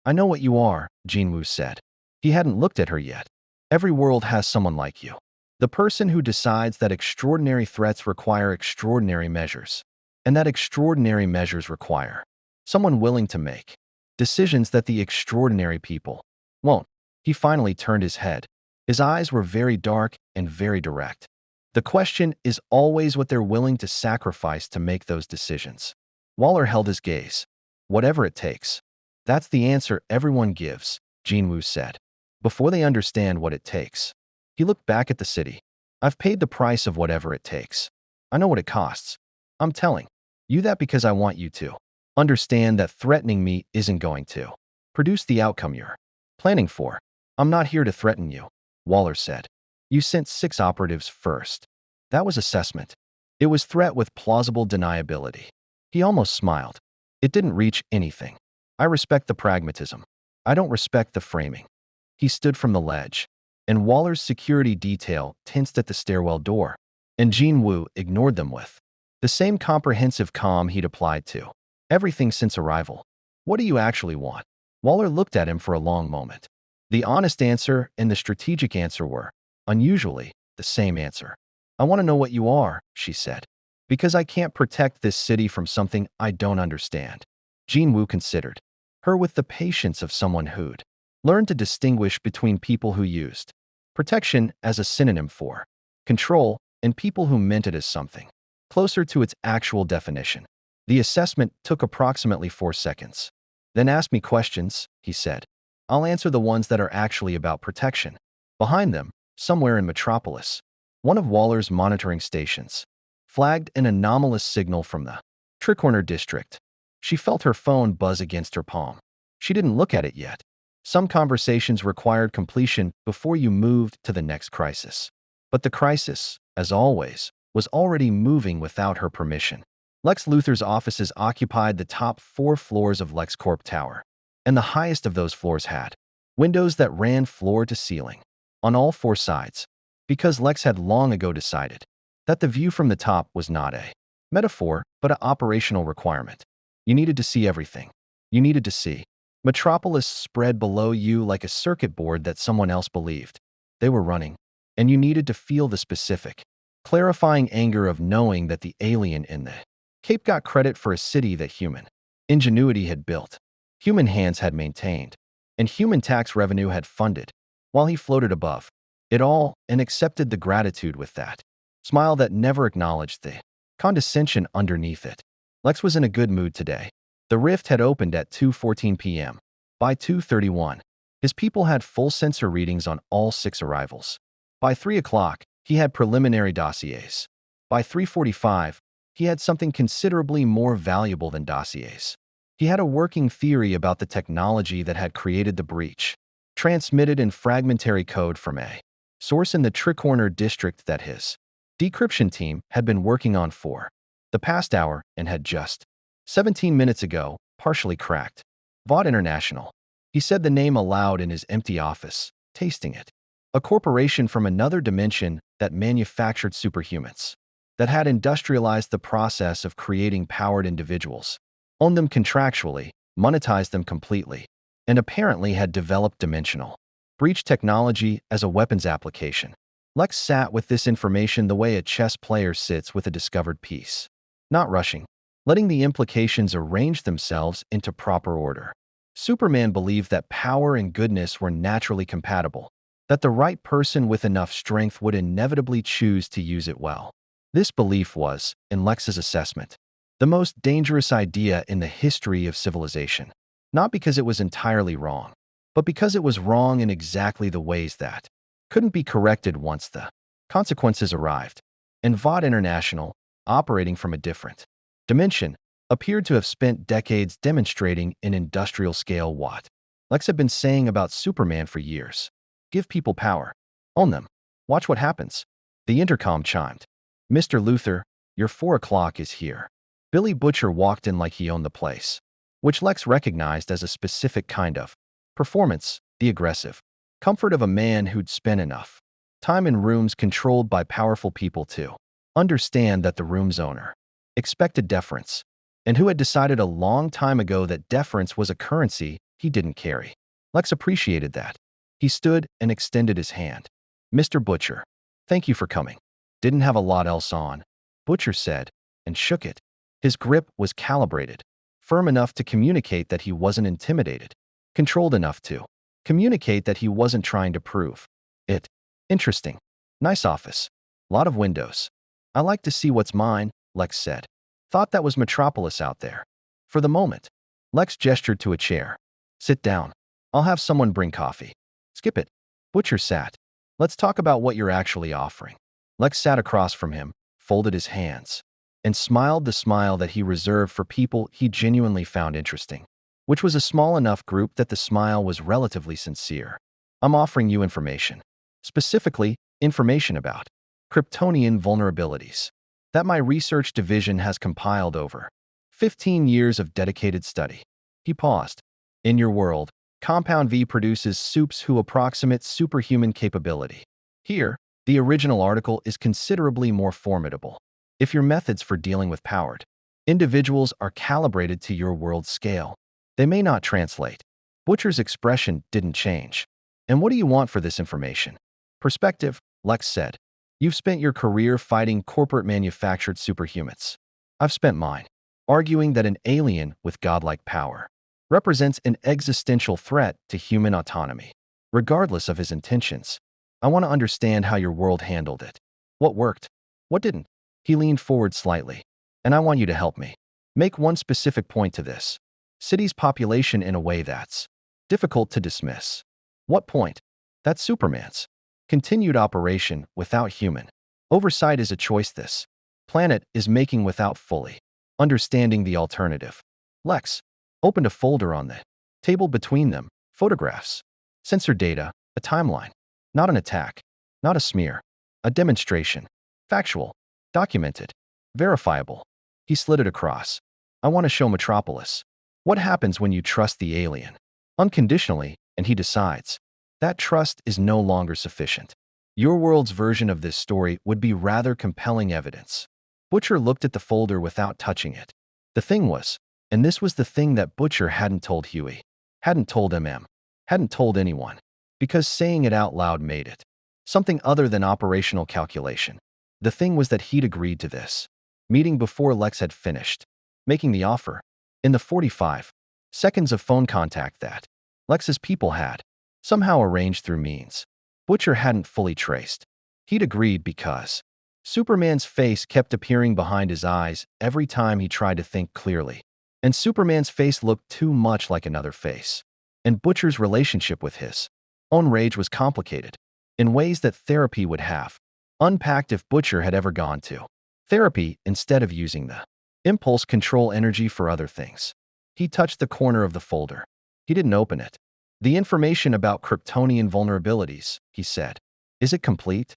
Speaker 1: I know what you are, Jean Wu said. He hadn't looked at her yet. Every world has someone like you. The person who decides that extraordinary threats require extraordinary measures, and that extraordinary measures require someone willing to make decisions that the extraordinary people won't. He finally turned his head. His eyes were very dark and very direct. The question is always what they're willing to sacrifice to make those decisions. Waller held his gaze. Whatever it takes. That's the answer everyone gives, Jean Wu said, before they understand what it takes. He looked back at the city. I've paid the price of whatever it takes. I know what it costs. I'm telling you that because I want you to understand that threatening me isn't going to produce the outcome you're planning for. I'm not here to threaten you, Waller said. You sent 6 operatives first. That was assessment. It was threat with plausible deniability. He almost smiled. It didn't reach anything. I respect the pragmatism. I don't respect the framing. He stood from the ledge, and Waller's security detail tensed at the stairwell door, and Jean Wu ignored them with the same comprehensive calm he'd applied to everything since arrival. What do you actually want? Waller looked at him for a long moment. The honest answer and the strategic answer were, unusually, the same answer. I want to know what you are, she said, because I can't protect this city from something I don't understand. Jean Wu considered her with the patience of someone who'd learned to distinguish between people who used protection as a synonym for control and people who meant it as something closer to its actual definition. The assessment took approximately 4 seconds. Then ask me questions, he said. I'll answer the ones that are actually about protection. Behind them, somewhere in Metropolis, one of Waller's monitoring stations flagged an anomalous signal from the Tricorner district. She felt her phone buzz against her palm. She didn't look at it yet. Some conversations required completion before you moved to the next crisis. But the crisis, as always, was already moving without her permission. Lex Luthor's offices occupied the top 4 floors of LexCorp Tower, and the highest of those floors had windows that ran floor to ceiling on all 4 sides, because Lex had long ago decided that the view from the top was not a metaphor, but an operational requirement. You needed to see everything. You needed to see Metropolis spread below you like a circuit board that someone else believed they were running, and you needed to feel the specific, clarifying anger of knowing that the alien in the Cape got credit for a city that human ingenuity had built, human hands had maintained, and human tax revenue had funded, while he floated above it all and accepted the gratitude with that smile that never acknowledged the condescension underneath it. Lex was in a good mood today. The rift had opened at 2:14 p.m. By 2:31, his people had full sensor readings on all 6 arrivals. By 3 o'clock, he had preliminary dossiers. By 3:45, he had something considerably more valuable than dossiers. He had a working theory about the technology that had created the breach, transmitted in fragmentary code from a source in the Tricorner district that his decryption team had been working on for the past hour and had just 17 minutes ago partially cracked. Vought International. He said the name aloud in his empty office, tasting it. A corporation from another dimension that manufactured superhumans, that had industrialized the process of creating powered individuals, owned them contractually, monetized them completely, and apparently had developed dimensional breach technology as a weapons application. Lex sat with this information the way a chess player sits with a discovered piece, not rushing, letting the implications arrange themselves into proper order. Superman believed that power and goodness were naturally compatible, that the right person with enough strength would inevitably choose to use it well. This belief was, in Lex's assessment, the most dangerous idea in the history of civilization, not because it was entirely wrong, but because it was wrong in exactly the ways that couldn't be corrected once the consequences arrived. And Vought International, operating from a different dimension, appeared to have spent decades demonstrating an industrial scale what Lex had been saying about Superman for years. Give people power. Own them. Watch what happens. The intercom chimed. Mr. Luthor, your 4 o'clock is here. Billy Butcher walked in like he owned the place, which Lex recognized as a specific kind of performance, the aggressive comfort of a man who'd spent enough time in rooms controlled by powerful people to understand that the room's owner expected deference, and who had decided a long time ago that deference was a currency he didn't carry. Lex appreciated that. He stood and extended his hand. Mr. Butcher, thank you for coming. Didn't have a lot else on, Butcher said, and shook it. His grip was calibrated, firm enough to communicate that he wasn't intimidated, controlled enough to communicate that he wasn't trying to prove it. Interesting. Nice office. Lot of windows. I like to see what's mine, Lex said. Thought that was Metropolis out there. For the moment, Lex gestured to a chair. Sit down. I'll have someone bring coffee. Skip it. Butcher sat. Let's talk about what you're actually offering. Lex sat across from him, folded his hands, and smiled the smile that he reserved for people he genuinely found interesting, which was a small enough group that the smile was relatively sincere. I'm offering you information. Specifically, information about Kryptonian vulnerabilities that my research division has compiled over 15 years of dedicated study. He paused. In your world, Compound V produces supes who approximate superhuman capability. Here, the original article is considerably more formidable. If your methods for dealing with powered individuals are calibrated to your world's scale, they may not translate. Butcher's expression didn't change. And what do you want for this information? Perspective, Lex said. You've spent your career fighting corporate manufactured superhumans. I've spent mine arguing that an alien with godlike power represents an existential threat to human autonomy, regardless of his intentions. I want to understand how your world handled it. What worked? What didn't? He leaned forward slightly. And I want you to help me make one specific point to this city's population in a way that's difficult to dismiss. What point? That's Superman's continued operation without human oversight is a choice this planet is making without fully understanding the alternative. Lex opened a folder on the table between them, photographs, sensor data, a timeline. Not an attack, not a smear, a demonstration. Factual, documented, verifiable. He slid it across. I want to show Metropolis what happens when you trust the alien unconditionally, and he decides that trust is no longer sufficient. Your world's version of this story would be rather compelling evidence. Butcher looked at the folder without touching it. The thing was, and this was the thing that Butcher hadn't told Huey, hadn't told hadn't told anyone, because saying it out loud made it something other than operational calculation. The thing was that he'd agreed to this meeting before Lex had finished making the offer. In the 45 seconds of phone contact that Lex's people had somehow arranged through means Butcher hadn't fully traced. He'd agreed because Superman's face kept appearing behind his eyes every time he tried to think clearly. And Superman's face looked too much like another face. And Butcher's relationship with his own rage was complicated in ways that therapy would have unpacked if Butcher had ever gone to therapy instead of using the impulse control energy for other things. He touched the corner of the folder. He didn't open it. The information about Kryptonian vulnerabilities, he said. Is it complete?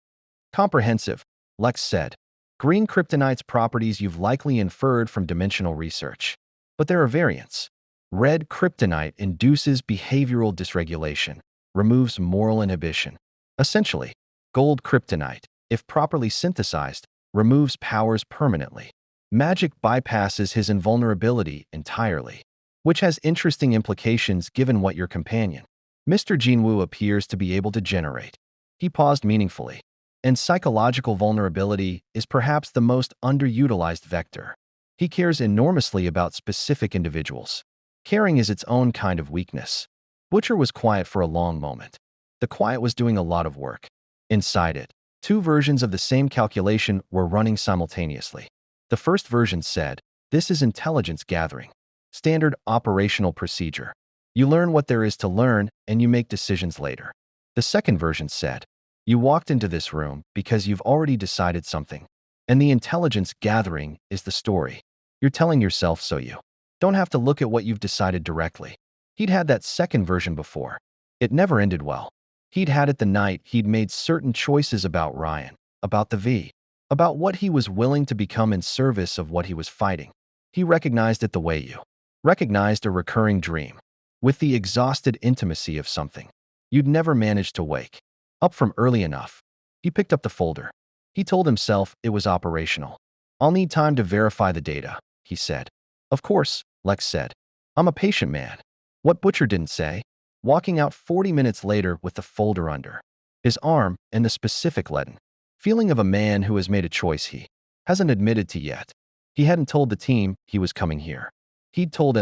Speaker 1: Comprehensive, Lex said. Green kryptonite's properties you've likely inferred from dimensional research. But there are variants. Red kryptonite induces behavioral dysregulation, removes moral inhibition. Essentially, gold kryptonite if properly synthesized, removes powers permanently. Magic bypasses his invulnerability entirely, which has interesting implications given what your companion, Mr. Jinwoo, appears to be able to generate. He paused meaningfully. And psychological vulnerability is perhaps the most underutilized vector. He cares enormously about specific individuals. Caring is its own kind of weakness. Butcher was quiet for a long moment. The quiet was doing a lot of work. Inside it, two versions of the same calculation were running simultaneously. The first version said, "This is intelligence gathering. Standard operational procedure. You learn what there is to learn, and you make decisions later." The second version said, "You walked into this room because you've already decided something. And the intelligence gathering is the story. You're telling yourself so you don't have to look at what you've decided directly." He'd had that second version before. It never ended well. He'd had it the night he'd made certain choices about Ryan, about the V, about what he was willing to become in service of what he was fighting. He recognized it the way you recognized a recurring dream, with the exhausted intimacy of something you'd never managed to wake up from early enough. He picked up the folder. He told himself it was operational. "I'll need time to verify the data," he said. "Of course," Lex said. "I'm a patient man." What Butcher didn't say, walking out 40 minutes later with the folder under his arm and the specific leaden feeling of a man who has made a choice he hasn't admitted to yet. He hadn't told the team he was coming here. He'd told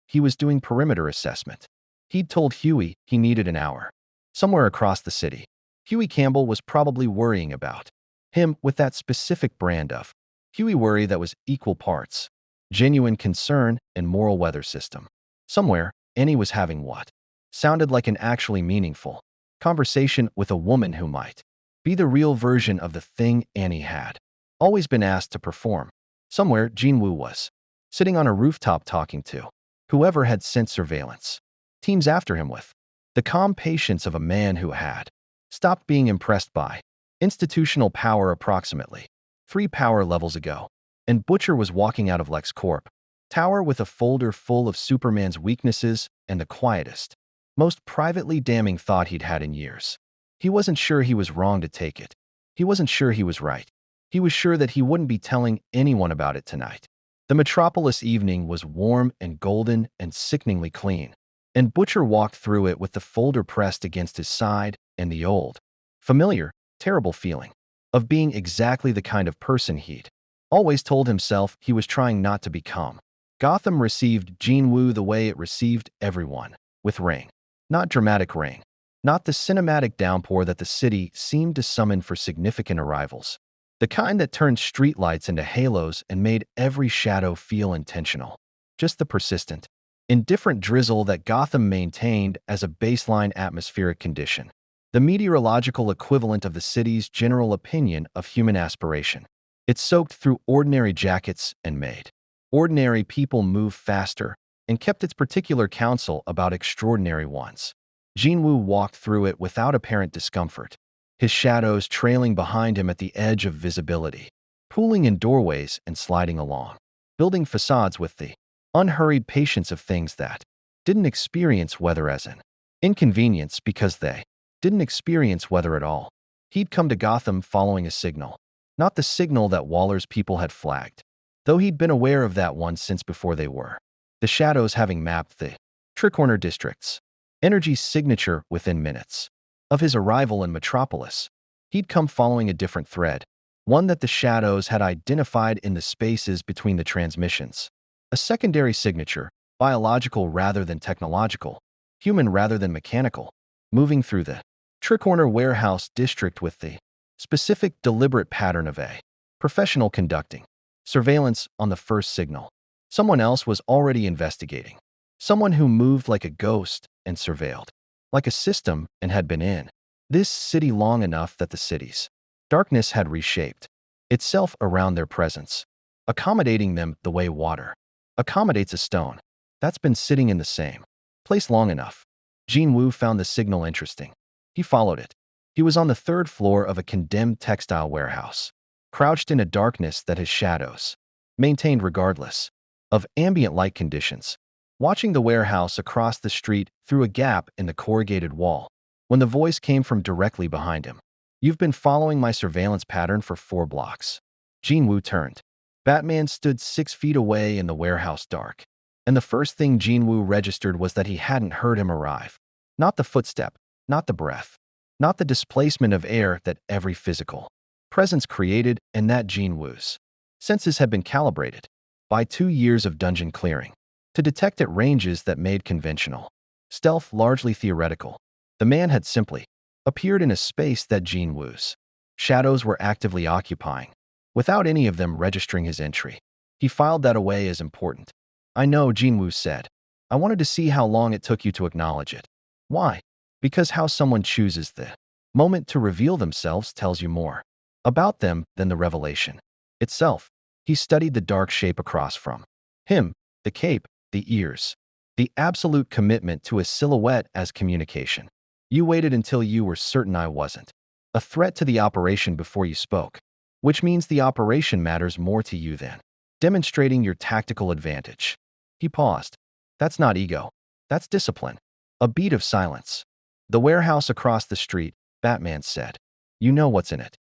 Speaker 1: he was doing perimeter assessment. He'd told Huey he needed an hour somewhere across the city. Huey Campbell was probably worrying about him with that specific brand of Huey worry that was equal parts genuine concern and moral weather system. Somewhere, Annie was having what sounded like an actually meaningful conversation with a woman who might be the real version of the thing Annie had always been asked to perform. Somewhere, Jinwoo was sitting on a rooftop talking to whoever had sent surveillance teams after him with the calm patience of a man who had stopped being impressed by institutional power approximately 3 power levels ago. And Butcher was walking out of LexCorp Tower with a folder full of Superman's weaknesses and the quietest, most privately damning thought he'd had in years. He wasn't sure he was wrong to take it. He wasn't sure he was right. He was sure that he wouldn't be telling anyone about it tonight. The Metropolis evening was warm and golden and sickeningly clean, and Butcher walked through it with the folder pressed against his side and the old, familiar, terrible feeling of being exactly the kind of person he'd always told himself he was trying not to become. Gotham received Jinwoo the way it received everyone, with rain. Not dramatic rain. Not the cinematic downpour that the city seemed to summon for significant arrivals. The kind that turned streetlights into halos and made every shadow feel intentional. Just the persistent, indifferent drizzle that Gotham maintained as a baseline atmospheric condition. The meteorological equivalent of the city's general opinion of human aspiration. It soaked through ordinary jackets and made ordinary people move faster and kept its particular counsel about extraordinary ones. Jinwoo walked through it without apparent discomfort, his shadows trailing behind him at the edge of visibility, pooling in doorways and sliding along, building facades with the unhurried patience of things that didn't experience weather as an inconvenience because they didn't experience weather at all. He'd come to Gotham following a signal, not the signal that Waller's people had flagged, though he'd been aware of that one since before they were. The shadows having mapped the Tricorner district's energy signature within minutes of his arrival in Metropolis. He'd come following a different thread, one that the shadows had identified in the spaces between the transmissions. A secondary signature, biological rather than technological, human rather than mechanical, moving through the Tricorner warehouse district with the specific deliberate pattern of a professional conducting surveillance on the first signal. Someone else was already investigating. Someone who moved like a ghost and surveilled like a system and had been in this city long enough that the city's darkness had reshaped itself around their presence, accommodating them the way water accommodates a stone that's been sitting in the same place long enough. Jinwoo found the signal interesting. He followed it. He was on the 3rd floor of a condemned textile warehouse, crouched in a darkness that his shadows maintained regardless of ambient light conditions, watching the warehouse across the street through a gap in the corrugated wall, when the voice came from directly behind him. You've been following my surveillance pattern for 4 blocks. Jinwoo turned. Batman stood 6 feet away in the warehouse dark. And the first thing Jinwoo registered was that he hadn't heard him arrive. Not the footstep, not the breath, not the displacement of air that every physical presence created, and that Jinwoo's senses had been calibrated by 2 years of dungeon clearing to detect at ranges that made conventional stealth largely theoretical. The man had simply appeared in a space that Jinwoo's shadows were actively occupying, without any of them registering his entry. He filed that away as important. I know, Jinwoo said. I wanted to see how long it took you to acknowledge it. Why? Because how someone chooses the moment to reveal themselves tells you more about them than the revelation itself. He studied the dark shape across from him, the cape, the ears, the absolute commitment to a silhouette as communication. You waited until you were certain I wasn't a threat to the operation before you spoke, which means the operation matters more to you than demonstrating your tactical advantage. He paused. That's not ego. That's discipline. A beat of silence. The warehouse across the street, Batman said. You know what's in it.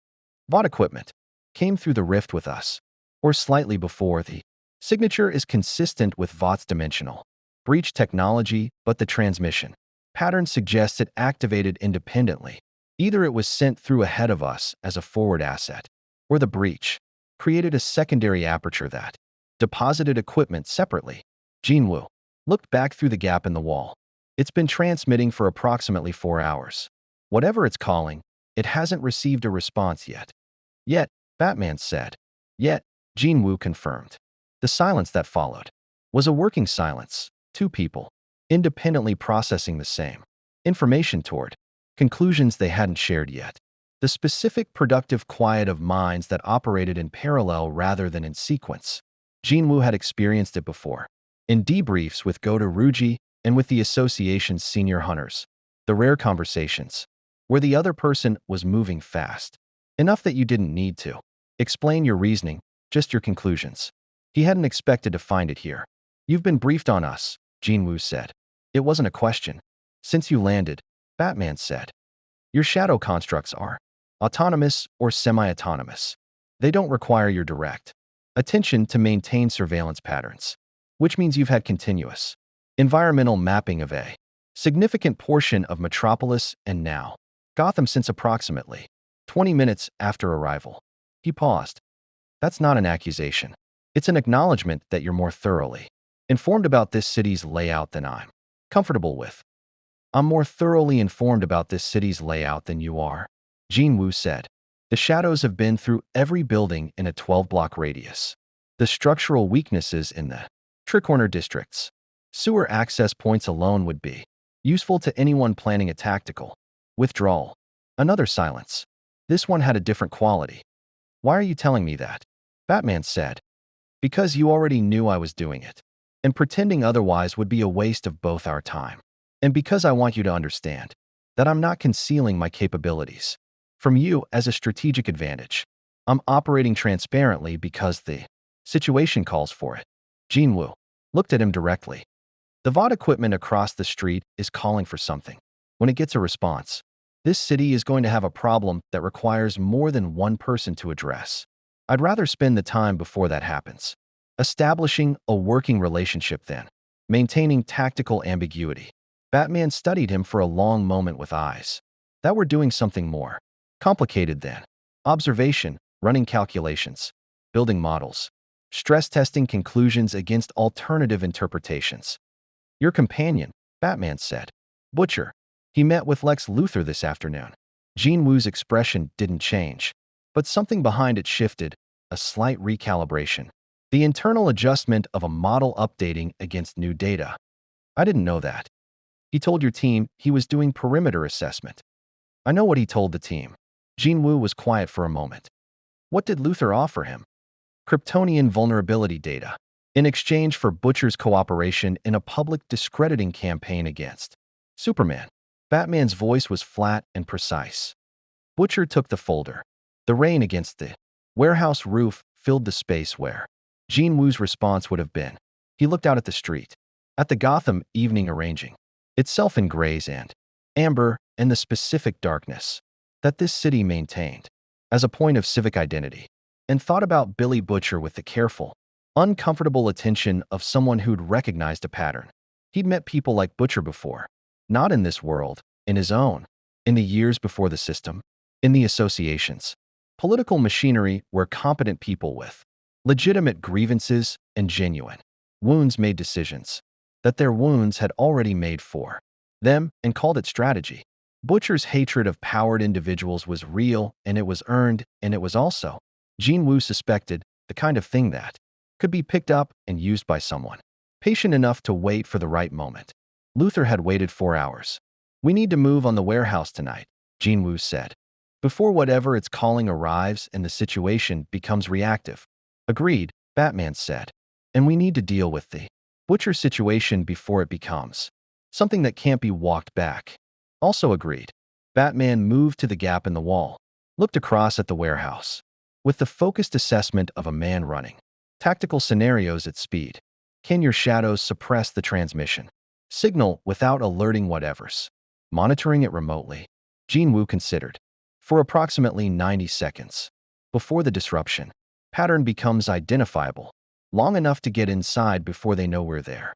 Speaker 1: Vought equipment. Came through the rift with us. Or slightly before. The signature is consistent with Vaught's dimensional breach technology, but the transmission pattern suggests it activated independently. Either it was sent through ahead of us as a forward asset, or the breach created a secondary aperture that deposited equipment separately. Jinwoo looked back through the gap in the wall. It's been transmitting for approximately 4 hours. Whatever it's calling, it hasn't received a response yet. Yet, Batman said. Yet, Jinwoo confirmed. The silence that followed was a working silence, 2 people, independently processing the same information toward conclusions they hadn't shared yet. The specific productive quiet of minds that operated in parallel rather than in sequence. Jinwoo had experienced it before. In debriefs with Gota Ruji and with the association's senior hunters. The rare conversations where the other person was moving fast. Enough that you didn't need to explain your reasoning, just your conclusions. He hadn't expected to find it here. You've been briefed on us, Jinwoo said. It wasn't a question. Since you landed, Batman said. Your shadow constructs are autonomous or semi-autonomous. They don't require your direct attention to maintain surveillance patterns, which means you've had continuous environmental mapping of a significant portion of Metropolis and now Gotham since approximately 20 minutes after arrival. He paused. That's not an accusation. It's an acknowledgement that you're more thoroughly informed about this city's layout than I'm comfortable with. I'm more thoroughly informed about this city's layout than you are, Jinwoo said. The shadows have been through every building in a 12-block radius. The structural weaknesses in the Tricorner districts, sewer access points alone would be useful to anyone planning a tactical withdrawal. Another silence. This one had a different quality. Why are you telling me that? Batman said. Because you already knew I was doing it. And pretending otherwise would be a waste of both our time. And because I want you to understand that I'm not concealing my capabilities from you as a strategic advantage. I'm operating transparently because the situation calls for it. Jinwoo looked at him directly. The Vought equipment across the street is calling for something. When it gets a response, this city is going to have a problem that requires more than one person to address. I'd rather spend the time before that happens, establishing a working relationship than maintaining tactical ambiguity. Batman studied him for a long moment with eyes that were doing something more complicated than observation, running calculations, building models, stress testing conclusions against alternative interpretations. Your companion, Batman said. Butcher. He met with Lex Luthor this afternoon. Jinwoo's expression didn't change, but something behind it shifted, a slight recalibration. The internal adjustment of a model updating against new data. I didn't know that. He told your team he was doing perimeter assessment. I know what he told the team. Jinwoo was quiet for a moment. What did Luthor offer him? Kryptonian vulnerability data, in exchange for Butcher's cooperation in a public discrediting campaign against Superman. Batman's voice was flat and precise. Butcher took the folder. The rain against the warehouse roof filled the space where Jinwoo's response would have been. He looked out at the street, at the Gotham evening arranging itself in grays and amber and the specific darkness that this city maintained as a point of civic identity, and thought about Billy Butcher with the careful, uncomfortable attention of someone who'd recognized a pattern. He'd met people like Butcher before, not in this world, in his own, in the years before the system, in the associations, political machinery where competent people with legitimate grievances and genuine wounds made decisions that their wounds had already made for them and called it strategy. Butcher's hatred of powered individuals was real, and it was earned, and it was also, Jin Woo suspected, the kind of thing that could be picked up and used by someone patient enough to wait for the right moment. Luther had waited 4 hours. "We need to move on the warehouse tonight," Jin Woo said, "before whatever it's calling arrives and the situation becomes reactive." "Agreed," Batman said. "And we need to deal with the Butcher situation before it becomes something that can't be walked back." "Also agreed." Batman moved to the gap in the wall, looked across at the warehouse, with the focused assessment of a man running tactical scenarios at speed. "Can your shadows suppress the transmission signal without alerting whatever's monitoring it remotely?" Jin Woo considered. "For approximately 90 seconds. Before the disruption pattern becomes identifiable, long enough to get inside before they know we're there."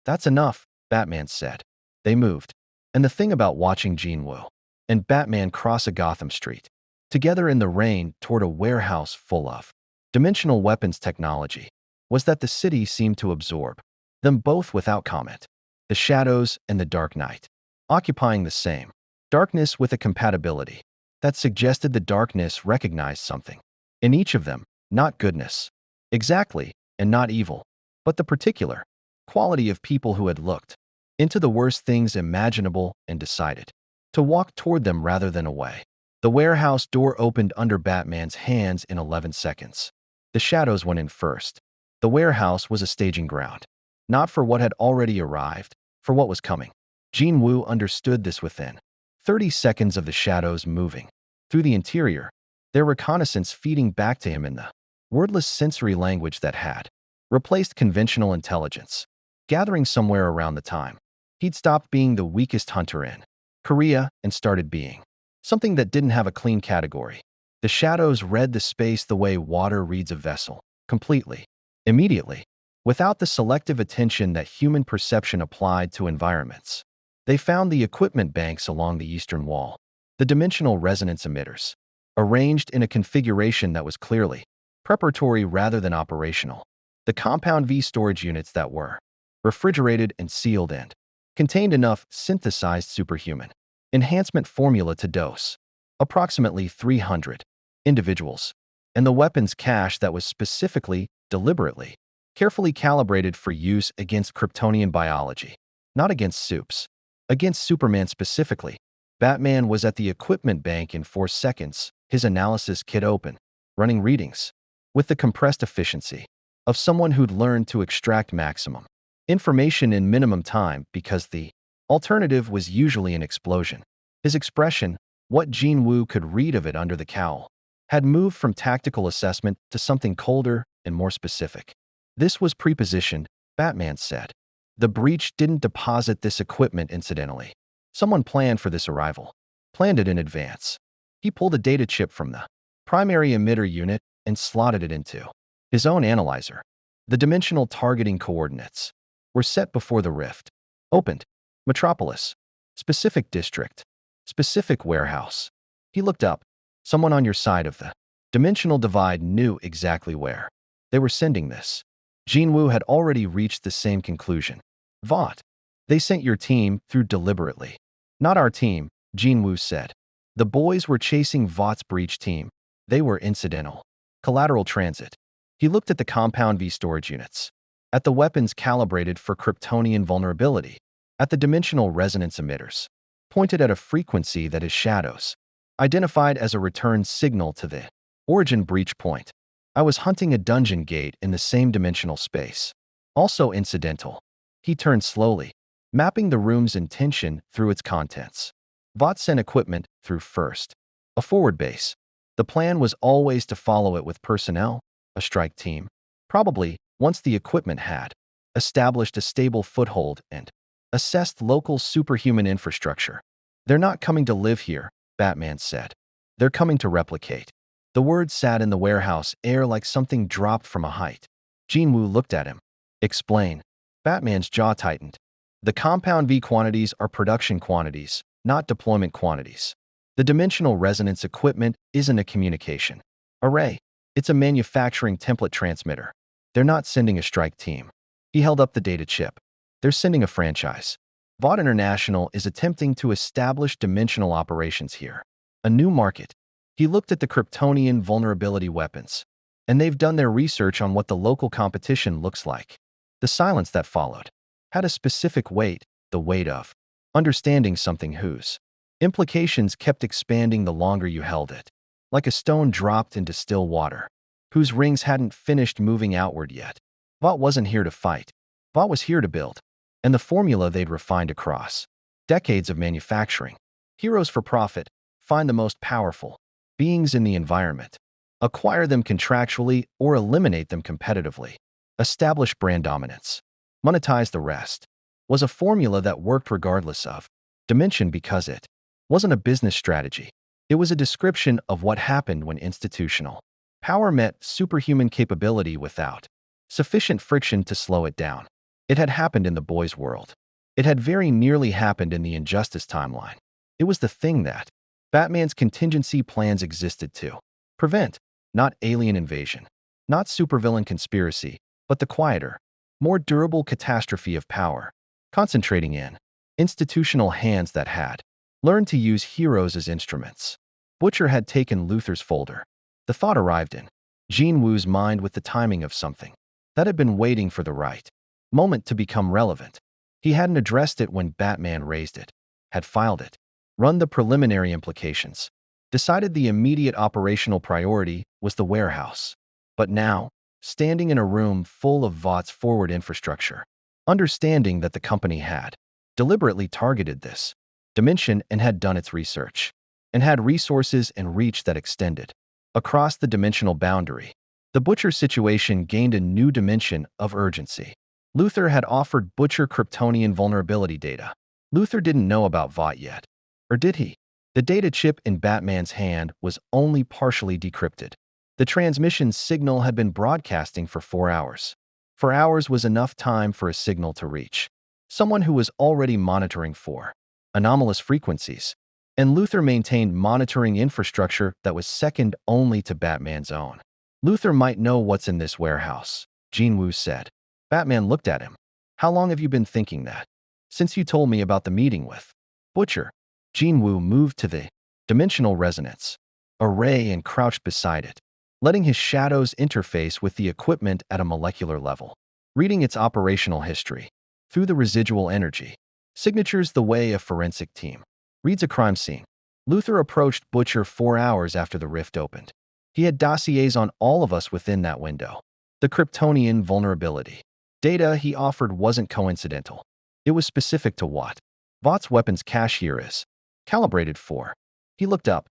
Speaker 1: "That's enough," Batman said. They moved. And the thing about watching Jin Woo and Batman cross a Gotham street together in the rain toward a warehouse full of dimensional weapons technology was that the city seemed to absorb them both without comment. The shadows and the Dark Knight, occupying the same darkness with a compatibility that suggested the darkness recognized something in each of them, not goodness, exactly, and not evil, but the particular quality of people who had looked into the worst things imaginable and decided to walk toward them rather than away. The warehouse door opened under Batman's hands in 11 seconds. The shadows went in first. The warehouse was a staging ground, not for what had already arrived, for what was coming. Jin Woo understood this within 30 seconds of the shadows moving through the interior, their reconnaissance feeding back to him in the wordless sensory language that had replaced conventional intelligence, gathering somewhere around the time he'd stopped being the weakest hunter in Korea and started being something that didn't have a clean category. The shadows read the space the way water reads a vessel, completely, immediately, without the selective attention that human perception applied to environments. They found the equipment banks along the eastern wall, the dimensional resonance emitters, arranged in a configuration that was clearly preparatory rather than operational. The Compound V storage units that were refrigerated and sealed and contained enough synthesized superhuman enhancement formula to dose approximately 300 individuals, and the weapons cache that was specifically, deliberately, carefully calibrated for use against Kryptonian biology, not against supes. Against Superman specifically. Batman was at the equipment bank in 4 seconds, his analysis kit open, running readings, with the compressed efficiency of someone who'd learned to extract maximum information in minimum time because the alternative was usually an explosion. His expression, what Jin Woo could read of it under the cowl, had moved from tactical assessment to something colder and more specific. "This was prepositioned," Batman said. "The breach didn't deposit this equipment incidentally. Someone planned for this arrival, planned it in advance." He pulled a data chip from the primary emitter unit and slotted it into his own analyzer. The dimensional targeting coordinates were set before the rift opened. Metropolis. Specific district. Specific warehouse. He looked up. Someone on your side of the dimensional divide knew exactly where they were sending this. Jin Woo had already reached the same conclusion. "Vought. They sent your team through deliberately." "Not our team," Jin Woo said. "The boys were chasing Vought's breach team. They were incidental. Collateral transit." He looked at the Compound V storage units, at the weapons calibrated for Kryptonian vulnerability, at the dimensional resonance emitters, pointed at a frequency that his shadows identified as a return signal to the origin breach point. "I was hunting a dungeon gate in the same dimensional space. Also incidental." He turned slowly, mapping the room's intention through its contents. Vought sent equipment through first. A forward base. The plan was always to follow it with personnel, a strike team. Probably, once the equipment had established a stable foothold and assessed local superhuman infrastructure. "They're not coming to live here," Batman said. They're coming to replicate. The words sat in the warehouse air like something dropped from a height. Jinwoo looked at him. Explain. Batman's jaw tightened. The compound V quantities are production quantities, not deployment quantities. The dimensional resonance equipment isn't a communication array. It's a manufacturing template transmitter. They're not sending a strike team. He held up the data chip. They're sending a franchise. Vought International is attempting to establish dimensional operations here. A new market. He looked at the Kryptonian vulnerability weapons. And they've done their research on what the local competition looks like. The silence that followed had a specific weight, the weight of understanding something whose implications kept expanding the longer you held it, like a stone dropped into still water, whose rings hadn't finished moving outward yet. Vought wasn't here to fight. Vought was here to build. And the formula they'd refined across decades of manufacturing. Heroes for profit, find the most powerful beings in the environment, acquire them contractually or eliminate them competitively, establish brand dominance, monetize the rest, was a formula that worked regardless of dimension because it wasn't a business strategy. It was a description of what happened when institutional power met superhuman capability without sufficient friction to slow it down. It had happened in the boys' world. It had very nearly happened in the Injustice timeline. It was the thing that Batman's contingency plans existed to prevent, not alien invasion, not supervillain conspiracy, but the quieter, more durable catastrophe of power, concentrating in institutional hands that had learned to use heroes as instruments. Butcher had taken Luthor's folder. The thought arrived in Jinwoo's mind with the timing of something that had been waiting for the right moment to become relevant. He hadn't addressed it when Batman raised it, had filed it, run the preliminary implications, decided the immediate operational priority was the warehouse. But now, standing in a room full of Vought's forward infrastructure, understanding that the company had deliberately targeted this dimension and had done its research, and had resources and reach that extended across the dimensional boundary, the Butcher situation gained a new dimension of urgency. Luthor had offered Butcher Kryptonian vulnerability data. Luthor didn't know about Vought yet. Or did he? The data chip in Batman's hand was only partially decrypted. The transmission signal had been broadcasting for 4 hours. 4 hours was enough time for a signal to reach someone who was already monitoring for anomalous frequencies. And Luthor maintained monitoring infrastructure that was second only to Batman's own. Luthor might know what's in this warehouse, Jinwoo said. Batman looked at him. How long have you been thinking that? Since you told me about the meeting with Butcher. Jinwoo moved to the dimensional resonance array and crouched beside it, letting his shadows interface with the equipment at a molecular level, reading its operational history through the residual energy signatures the way a forensic team reads a crime scene. Luthor approached Butcher 4 hours after the rift opened. He had dossiers on all of us within that window. The Kryptonian vulnerability data he offered wasn't coincidental. It was specific to what Vought's weapons cache here is calibrated for. He looked up.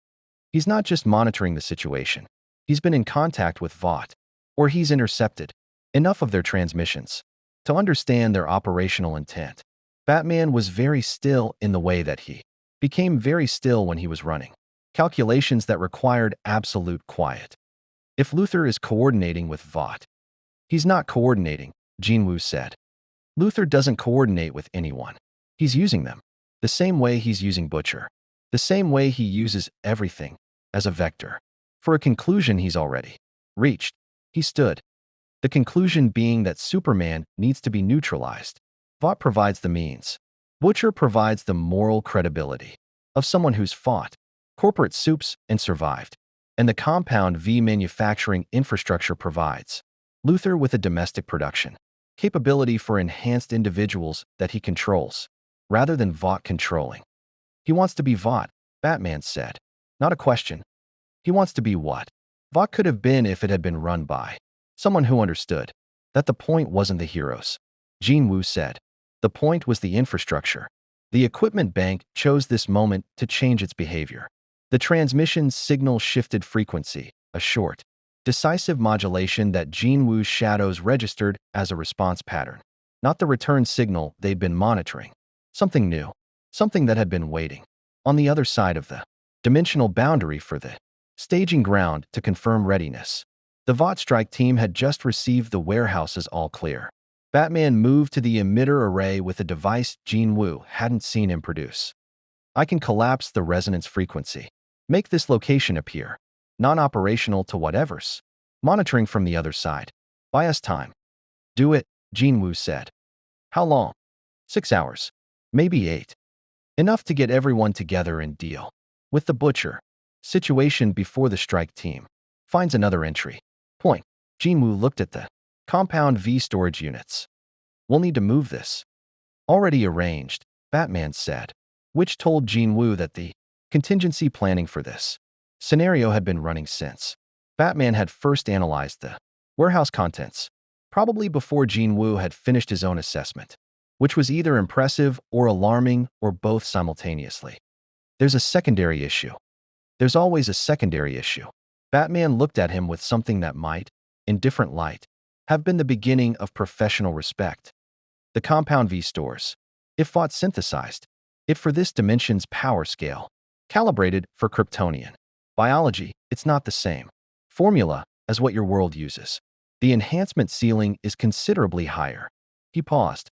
Speaker 1: He's not just monitoring the situation. He's been in contact with Vought, or he's intercepted enough of their transmissions to understand their operational intent. Batman was very still in the way that he became very still when he was running calculations that required absolute quiet. If Luthor is coordinating with Vought, he's not coordinating, Jinwoo said. Luthor doesn't coordinate with anyone. He's using them. The same way he's using Butcher. The same way he uses everything as a vector. For a conclusion he's already reached. He stood. The conclusion being that Superman needs to be neutralized. Vought provides the means. Butcher provides the moral credibility of someone who's fought corporate soups and survived. And the compound V manufacturing infrastructure provides Luthor with a domestic production capability for enhanced individuals that he controls, rather than Vought controlling. He wants to be Vought, Batman said. Not a question. He wants to be what Vought could have been if it had been run by someone who understood that the point wasn't the heroes. Jinwoo said. The point was the infrastructure. The equipment bank chose this moment to change its behavior. The transmission signal shifted frequency, a short, decisive modulation that Jinwoo's shadows registered as a response pattern. Not the return signal they'd been monitoring. Something new. Something that had been waiting on the other side of the Dimensional boundary for the staging ground to confirm readiness. The VOT strike team had just received the warehouse's all clear. Batman moved to the emitter array with a device Jinwoo hadn't seen him produce. I can collapse the resonance frequency. Make this location appear non-operational to whatever's monitoring from the other side. Buy us time. Do it, Jinwoo said. How long? 6 hours. Maybe 8. Enough to get everyone together and deal with the butcher situation before the strike team finds another entry point. Jinwoo looked at the Compound V storage units. We'll need to move this. Already arranged, Batman said, which told Jinwoo that the contingency planning for this scenario had been running since Batman had first analyzed the warehouse contents, probably before Jinwoo had finished his own assessment, which was either impressive or alarming or both simultaneously. There's a secondary issue. There's always a secondary issue. Batman looked at him with something that might, in different light, have been the beginning of professional respect. The Compound V stores, if VOT synthesized, it for this dimension's power scale, calibrated for Kryptonian biology, it's not the same formula as what your world uses. The enhancement ceiling is considerably higher. He paused.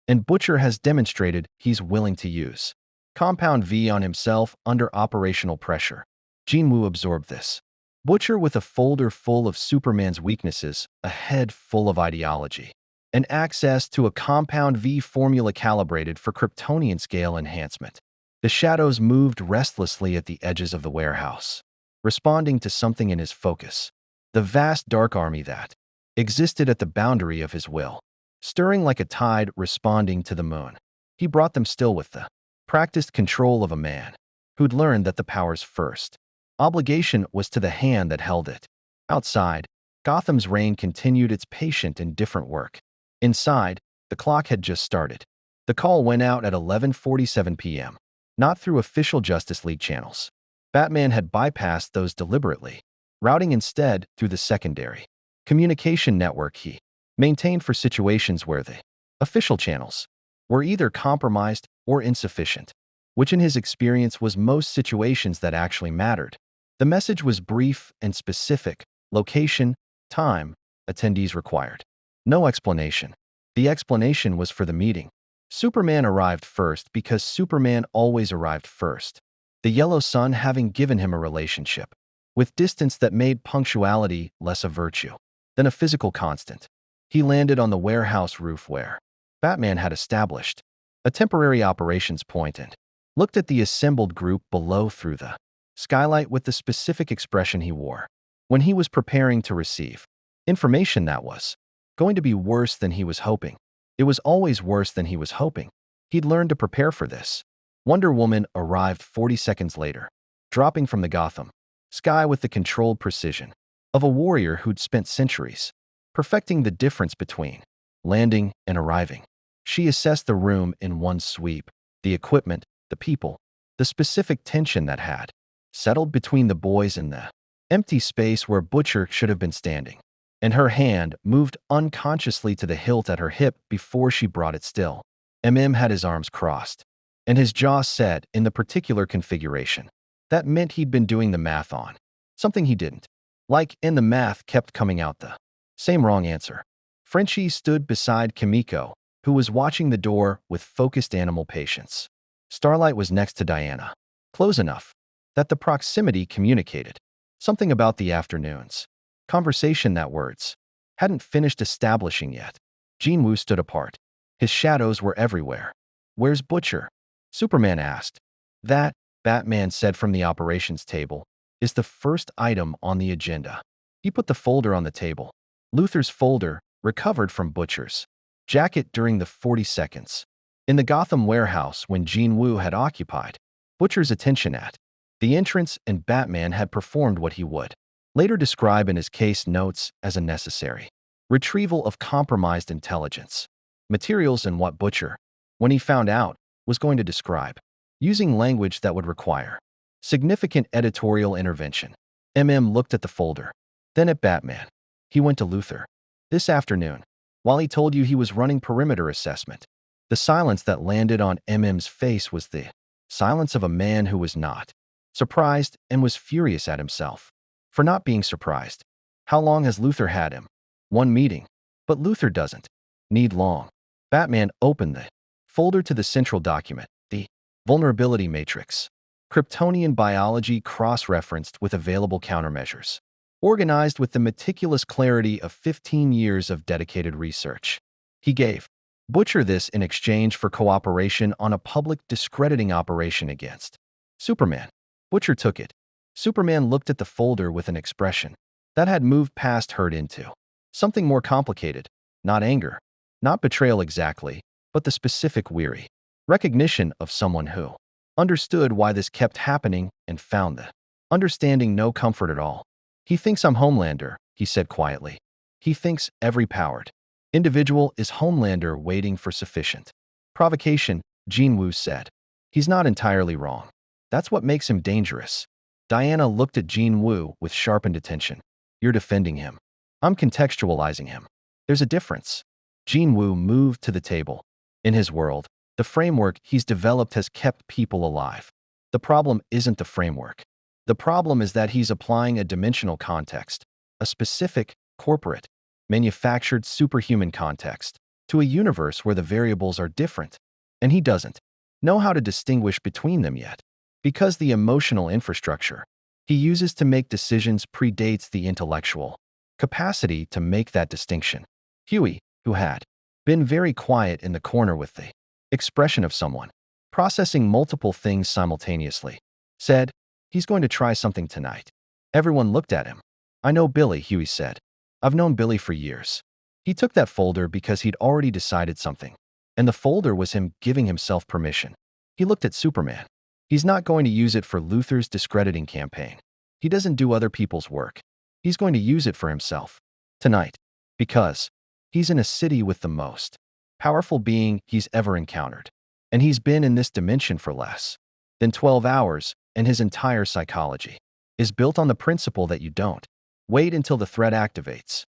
Speaker 1: And Butcher has demonstrated he's willing to use Compound V on himself under operational pressure. Jinwoo absorbed this. Butcher with a folder full of Superman's weaknesses, a head full of ideology, and access to a Compound V formula calibrated for Kryptonian scale enhancement. The shadows moved restlessly at the edges of the warehouse, responding to something in his focus. The vast dark army that existed at the boundary of his will, stirring like a tide responding to the moon. He brought them still with the practiced control of a man who'd learned that the power's first obligation was to the hand that held it. Outside, Gotham's reign continued its patient and different work. Inside, the clock had just started. The call went out at 11:47 p.m., not through official Justice League channels. Batman had bypassed those deliberately, routing instead through the secondary communication network he maintained for situations where the official channels were either compromised or insufficient, which in his experience was most situations that actually mattered. The message was brief and specific: location, time, attendees required. No explanation. The explanation was for the meeting. Superman arrived first because Superman always arrived first. The yellow sun having given him a relationship with distance that made punctuality less a virtue than a physical constant. He landed on the warehouse roof where Batman had established a temporary operations point and looked at the assembled group below through the skylight with the specific expression he wore when he was preparing to receive information that was going to be worse than he was hoping. It was always worse than he was hoping. He'd learned to prepare for this. Wonder Woman arrived 40 seconds later, dropping from the Gotham sky with the controlled precision of a warrior who'd spent centuries perfecting the difference between landing and arriving. She assessed the room in one sweep, the equipment, the people, the specific tension that had settled between the boys and the empty space where Butcher should have been standing. And her hand moved unconsciously to the hilt at her hip before she brought it still. Had his arms crossed and his jaw set in the particular configuration. That meant he'd been doing the math on something he didn't like, and the math kept coming out the same wrong answer. Frenchie stood beside Kimiko, who was watching the door with focused animal patience. Starlight was next to Diana, close enough that the proximity communicated something about the afternoon's conversation that words hadn't finished establishing yet. Jinwoo stood apart. His shadows were everywhere. "Where's Butcher?" Superman asked. "That," Batman said from the operations table, "is the first item on the agenda." He put the folder on the table. Luthor's folder, recovered from Butcher's jacket during the 40 seconds in the Gotham warehouse when Jinwoo had occupied Butcher's attention at the entrance, and Batman had performed what he would later describe in his case notes as a necessary retrieval of compromised intelligence materials, and what Butcher, when he found out, was going to describe, using language that would require significant editorial intervention. Looked at the folder, then at Batman. He went to Luthor. "This afternoon, while he told you he was running perimeter assessment." The silence that landed on MM's face was the silence of a man who was not surprised and was furious at himself for not being surprised. How long has Luther had him? One meeting. But Luther doesn't need long. Batman opened the folder to the central document, the vulnerability matrix. Kryptonian biology cross-referenced with available countermeasures. Organized with the meticulous clarity of 15 years of dedicated research. He gave Butcher this in exchange for cooperation on a public discrediting operation against Superman. Butcher took it. Superman looked at the folder with an expression that had moved past hurt into something more complicated. Not anger, not betrayal exactly, but the specific weary recognition of someone who understood why this kept happening and found the understanding no comfort at all. He thinks I'm Homelander, he said quietly. He thinks every powered individual is Homelander waiting for sufficient provocation, Jean Wu said. He's not entirely wrong. That's what makes him dangerous. Diana looked at Jean Wu with sharpened attention. You're defending him. I'm contextualizing him. There's a difference. Jean Wu moved to the table. In his world, the framework he's developed has kept people alive. The problem isn't the framework. The problem is that he's applying a dimensional context, a specific, corporate, manufactured superhuman context, to a universe where the variables are different, and he doesn't know how to distinguish between them yet, because the emotional infrastructure he uses to make decisions predates the intellectual capacity to make that distinction. Huey, who had been very quiet in the corner with the expression of someone processing multiple things simultaneously, said, he's going to try something tonight. Everyone looked at him. I know Billy, Huey said. I've known Billy for years. He took that folder because he'd already decided something, and the folder was him giving himself permission. He looked at Superman. He's not going to use it for Luther's discrediting campaign. He doesn't do other people's work. He's going to use it for himself. Tonight. Because he's in a city with the most powerful being he's ever encountered. And he's been in this dimension for less than 12 hours, and his entire psychology is built on the principle that you don't wait until the threat activates.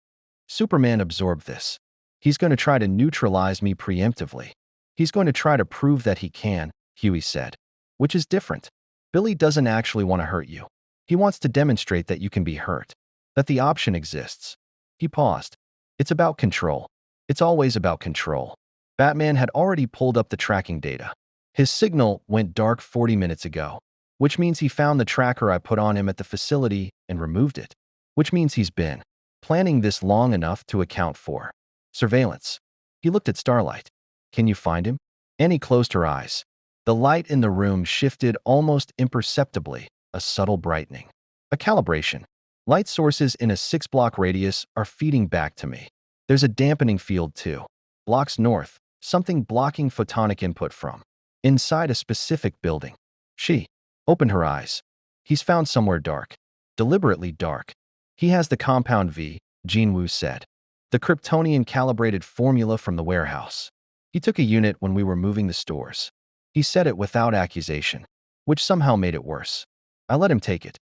Speaker 1: Superman absorbed this. He's going to try to neutralize me preemptively. He's going to try to prove that he can, Huey said. Which is different. Billy doesn't actually want to hurt you. He wants to demonstrate that you can be hurt, that the option exists. He paused. It's about control. It's always about control. Batman had already pulled up the tracking data. His signal went dark 40 minutes ago, which means he found the tracker I put on him at the facility and removed it, which means he's been planning this long enough to account for surveillance. He looked at Starlight. Can you find him? Annie closed her eyes. The light in the room shifted almost imperceptibly, a subtle brightening. A calibration. Light sources in a 6-block radius are feeding back to me. There's a dampening field too. Blocks north, something blocking photonic input from inside a specific building. She opened her eyes. He's found somewhere dark. Deliberately dark. He has the compound V, Jean Wu said. The Kryptonian calibrated formula from the warehouse. He took a unit when we were moving the stores. He said it without accusation, which somehow made it worse. I let him take it.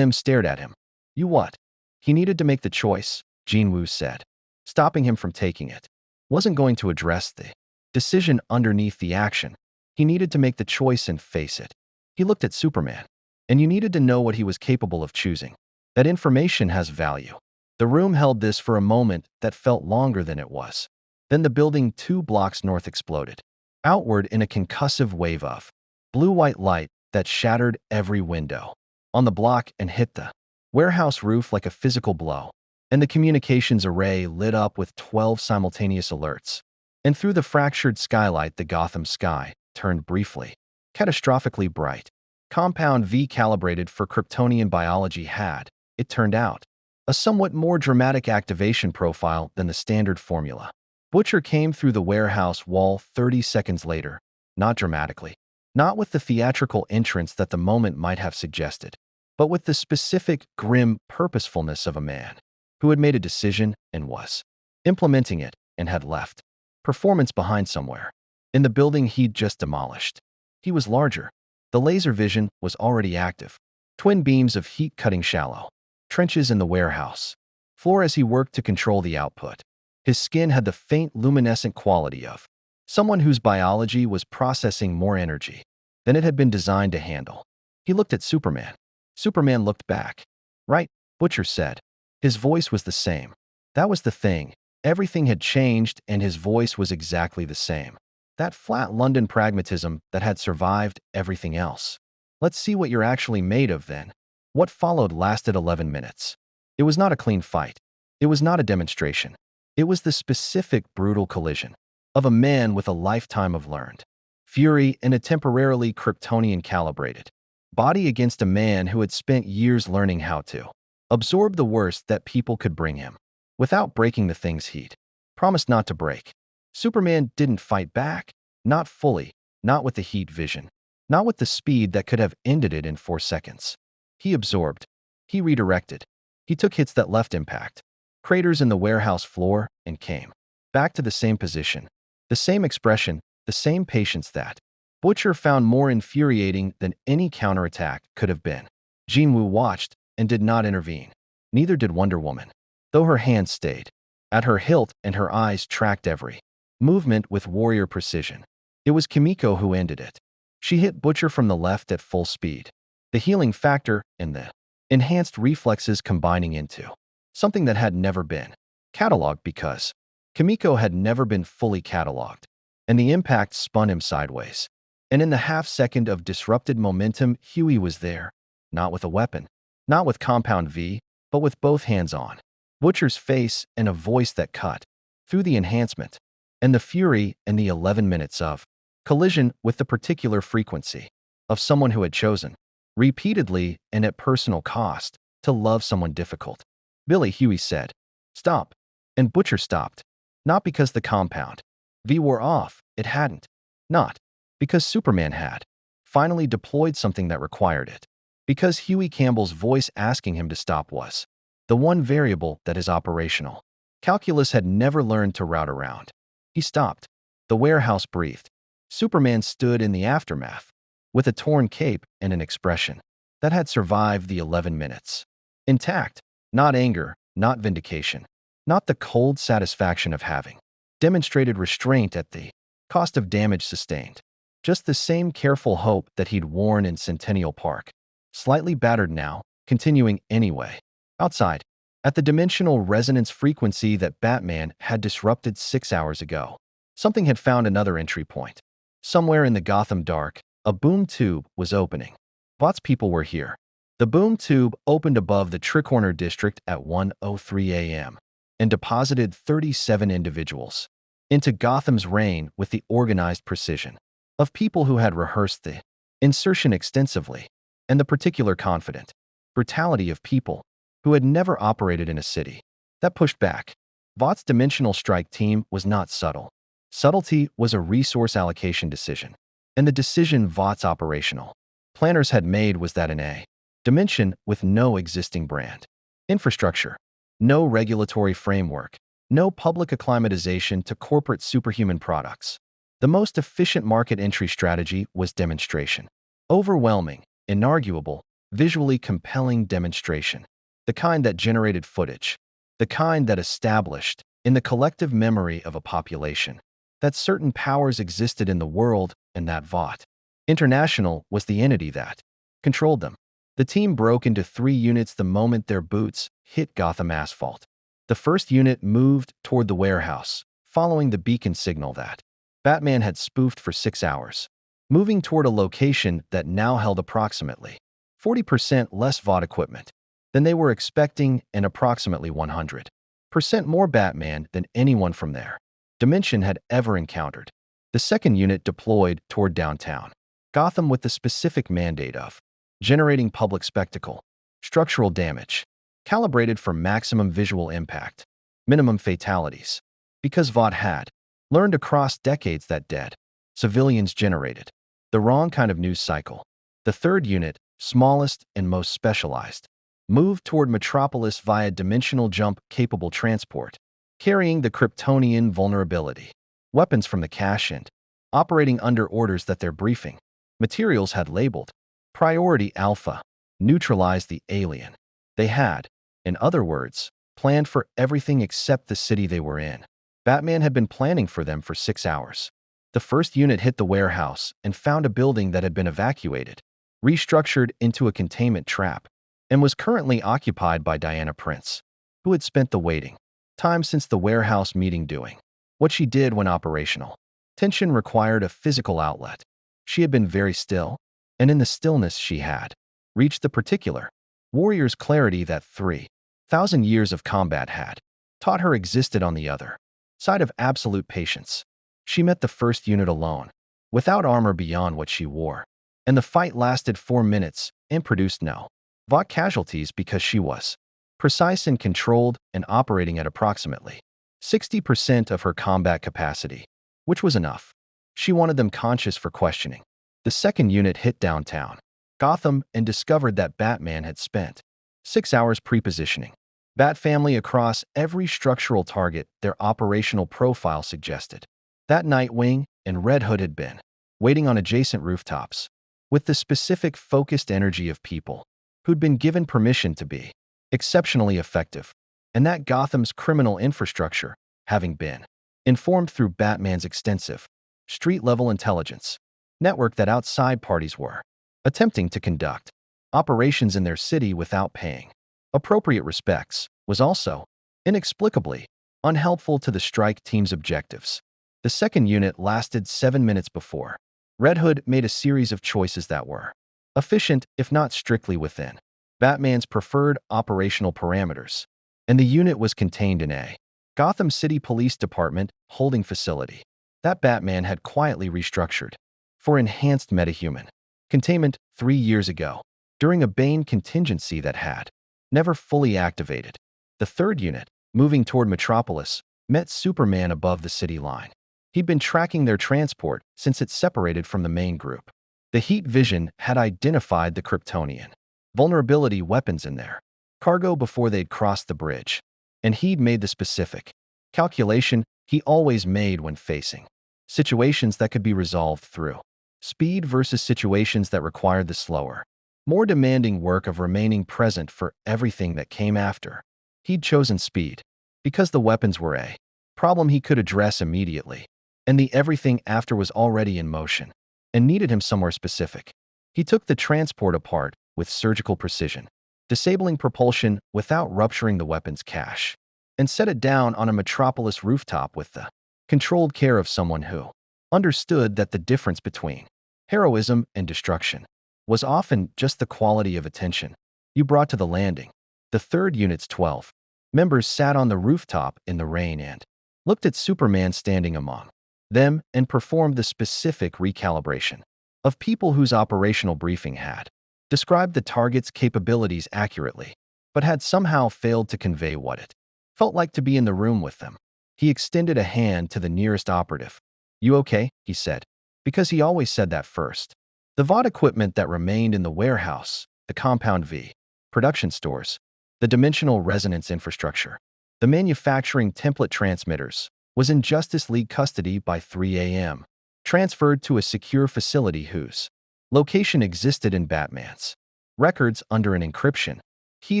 Speaker 1: Stared at him. You what? He needed to make the choice, Jean Wu said. Stopping him from taking it wasn't going to address the decision underneath the action. He needed to make the choice and face it. He looked at Superman. And you needed to know what he was capable of choosing. That information has value. The room held this for a moment that felt longer than it was. Then the building 2 blocks north exploded. Outward in a concussive wave of blue-white light that shattered every window on the block and hit the warehouse roof like a physical blow. And the communications array lit up with 12 simultaneous alerts. And through the fractured skylight, the Gotham sky turned briefly, catastrophically bright. Compound V calibrated for Kryptonian biology had, it turned out, a somewhat more dramatic activation profile than the standard formula. Butcher came through the warehouse wall 30 seconds later, not dramatically, not with the theatrical entrance that the moment might have suggested, but with the specific, grim purposefulness of a man who had made a decision and was implementing it and had left performance behind somewhere in the building he'd just demolished. He was larger. The laser vision was already active. Twin beams of heat cutting shallow trenches in the warehouse floor as he worked to control the output. His skin had the faint luminescent quality of someone whose biology was processing more energy than it had been designed to handle. He looked at Superman. Superman looked back. Right, Butcher said. His voice was the same. That was the thing. Everything had changed and his voice was exactly the same. That flat London pragmatism that had survived everything else. Let's see what you're actually made of then. What followed lasted 11 minutes. It was not a clean fight. It was not a demonstration. It was the specific brutal collision of a man with a lifetime of learned fury and a temporarily Kryptonian calibrated body against a man who had spent years learning how to absorb the worst that people could bring him without breaking the things he'd promised not to break. Superman didn't fight back, not fully, not with the heat vision, not with the speed that could have ended it in 4 seconds. He absorbed. He redirected. He took hits that left impact, craters in the warehouse floor, and came back to the same position, the same expression, the same patience that Butcher found more infuriating than any counterattack could have been. Jinwoo watched and did not intervene. Neither did Wonder Woman, though her hand stayed at her hilt and her eyes tracked every movement with warrior precision. It was Kimiko who ended it. She hit Butcher from the left at full speed, the healing factor and the enhanced reflexes combining into something that had never been cataloged because Kimiko had never been fully cataloged, and the impact spun him sideways. And in the half-second of disrupted momentum, Huey was there, not with a weapon, not with Compound V, but with both hands on Butcher's face and a voice that cut through the enhancement and the fury and the 11 minutes of collision with the particular frequency of someone who had chosen, repeatedly and at personal cost, to love someone difficult. Billy, Huey said, "Stop." And Butcher stopped. Not because the Compound V wore off, it hadn't. Not because Superman had finally deployed something that required it. Because Huey Campbell's voice asking him to stop was the one variable that his operational calculus had never learned to route around. He stopped. The warehouse breathed. Superman stood in the aftermath with a torn cape and an expression that had survived the 11 minutes. Intact, not anger, not vindication, not the cold satisfaction of having demonstrated restraint at the cost of damage sustained. Just the same careful hope that he'd worn in Centennial Park. Slightly battered now, continuing anyway. Outside, at the dimensional resonance frequency that Batman had disrupted 6 hours ago, something had found another entry point. Somewhere in the Gotham dark, a boom tube was opening. Vought's people were here. The boom tube opened above the Tricorner district at 1:03 a.m. and deposited 37 individuals into Gotham's reign with the organized precision of people who had rehearsed the insertion extensively and the particular confident brutality of people who had never operated in a city that pushed back. Vought's dimensional strike team was not subtle. Subtlety was a resource allocation decision, and the decision Vought's operational planners had made was that in a dimension with no existing brand infrastructure, no regulatory framework, no public acclimatization to corporate superhuman products, the most efficient market entry strategy was demonstration. Overwhelming, inarguable, visually compelling demonstration. The kind that generated footage. The kind that established, in the collective memory of a population, that certain powers existed in the world and that Vought International was the entity that controlled them. The team broke into 3 units the moment their boots hit Gotham asphalt. The first unit moved toward the warehouse, following the beacon signal that Batman had spoofed for 6 hours, moving toward a location that now held approximately 40% less Vought equipment than they were expecting and approximately 100% more Batman than anyone from their dimension had ever encountered. The second unit deployed toward downtown Gotham with the specific mandate of generating public spectacle, structural damage, calibrated for maximum visual impact, minimum fatalities. Because Vought had learned across decades that dead civilians generated the wrong kind of news cycle. The third unit, smallest and most specialized, moved toward Metropolis via dimensional jump-capable transport, carrying the Kryptonian vulnerability, weapons from the cache and operating under orders that their briefing materials had labeled Priority Alpha, neutralize the alien. They had, in other words, planned for everything except the city they were in. Batman had been planning for them for 6 hours. The first unit hit the warehouse and found a building that had been evacuated. restructured into a containment trap, and was currently occupied by Diana Prince, who had spent the waiting time since the warehouse meeting doing what she did when operational. Tension required a physical outlet. She had been very still, and in the stillness she had reached the particular warrior's clarity that 3,000 years of combat had taught her existed on the other side of absolute patience. She met the first unit alone, without armor beyond what she wore, and the fight lasted 4 minutes and produced no VOT casualties because she was precise and controlled and operating at approximately 60% of her combat capacity, which was enough. She wanted them conscious for questioning. The second unit hit downtown Gotham and discovered that Batman had spent 6 hours pre-positioning Bat Family across every structural target their operational profile suggested. That Nightwing and Red Hood had been waiting on adjacent rooftops with the specific focused energy of people who'd been given permission to be exceptionally effective, and that Gotham's criminal infrastructure, having been informed through Batman's extensive street-level intelligence network that outside parties were attempting to conduct operations in their city without paying appropriate respects, was also inexplicably unhelpful to the strike team's objectives. The second unit lasted 7 minutes before Red Hood made a series of choices that were efficient, if not strictly within Batman's preferred operational parameters, and the unit was contained in a Gotham City Police Department holding facility that Batman had quietly restructured for enhanced metahuman containment 3 years ago during a Bane contingency that had never fully activated. The third unit, moving toward Metropolis, met Superman above the city line. He'd been tracking their transport since it separated from the main group. The Heat Vision had identified the Kryptonian vulnerability weapons in their cargo before they'd crossed the bridge, and he'd made the specific calculation he always made when facing situations that could be resolved through speed versus situations that required the slower, more demanding work of remaining present for everything that came after. He'd chosen speed because the weapons were a problem he could address immediately, and the everything after was already in motion and needed him somewhere specific. He took the transport apart with surgical precision, disabling propulsion without rupturing the weapon's cache, and set it down on a Metropolis rooftop with the controlled care of someone who understood that the difference between heroism and destruction was often just the quality of attention you brought to the landing. The third unit's 12 members sat on the rooftop in the rain and looked at Superman standing among them and performed the specific recalibration of people whose operational briefing had described the target's capabilities accurately, but had somehow failed to convey what it felt like to be in the room with them. He extended a hand to the nearest operative. "You okay?" he said, because he always said that first. The VOD equipment that remained in the warehouse, the Compound V production stores, the dimensional resonance infrastructure, the manufacturing template transmitters, was in Justice League custody by 3 a.m., transferred to a secure facility whose location existed in Batman's records under an encryption key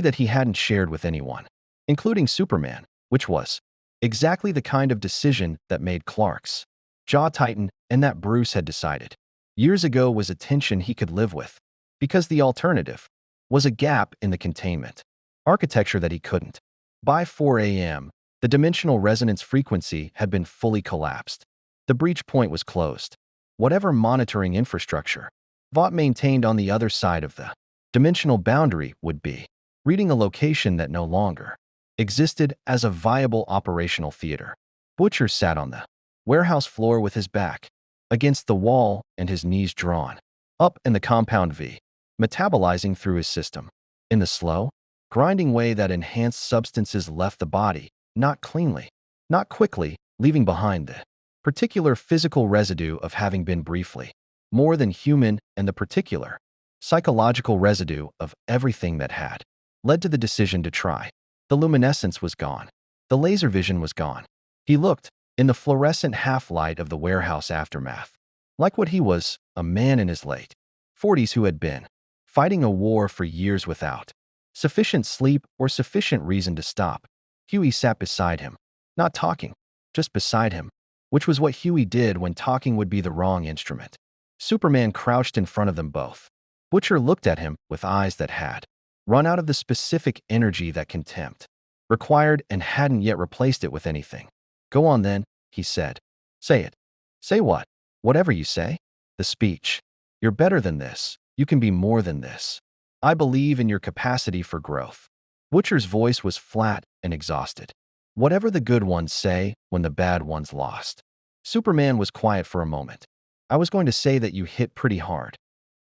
Speaker 1: that he hadn't shared with anyone, including Superman, which was exactly the kind of decision that made Clark's jaw tighten and that Bruce had decided years ago was a tension he could live with, because the alternative was a gap in the containment architecture that he couldn't. By 4 a.m., the dimensional resonance frequency had been fully collapsed. The breach point was closed. Whatever monitoring infrastructure Vought maintained on the other side of the dimensional boundary would be reading a location that no longer existed as a viable operational theater. Butcher sat on the warehouse floor with his back against the wall and his knees drawn up in the Compound V, metabolizing through his system in the slow, grinding way that enhanced substances left the body, not cleanly, not quickly, leaving behind the particular physical residue of having been briefly more than human and the particular psychological residue of everything that had led to the decision to try. The luminescence was gone. The laser vision was gone. He looked, in the fluorescent half-light of the warehouse aftermath, like what he was, a man in his late 40s who had been fighting a war for years without sufficient sleep or sufficient reason to stop. Huey sat beside him, not talking, just beside him, which was what Huey did when talking would be the wrong instrument. Superman crouched in front of them both, Butcher looked at him with eyes that had run out of the specific energy that contempt required and hadn't yet replaced it with anything. Go on then, he said. Say it. Say what? Whatever you say. The speech. You're better than this. You can be more than this. I believe in your capacity for growth. Butcher's voice was flat and exhausted. Whatever the good ones say when the bad ones lost. Superman was quiet for a moment. I was going to say that you hit pretty hard.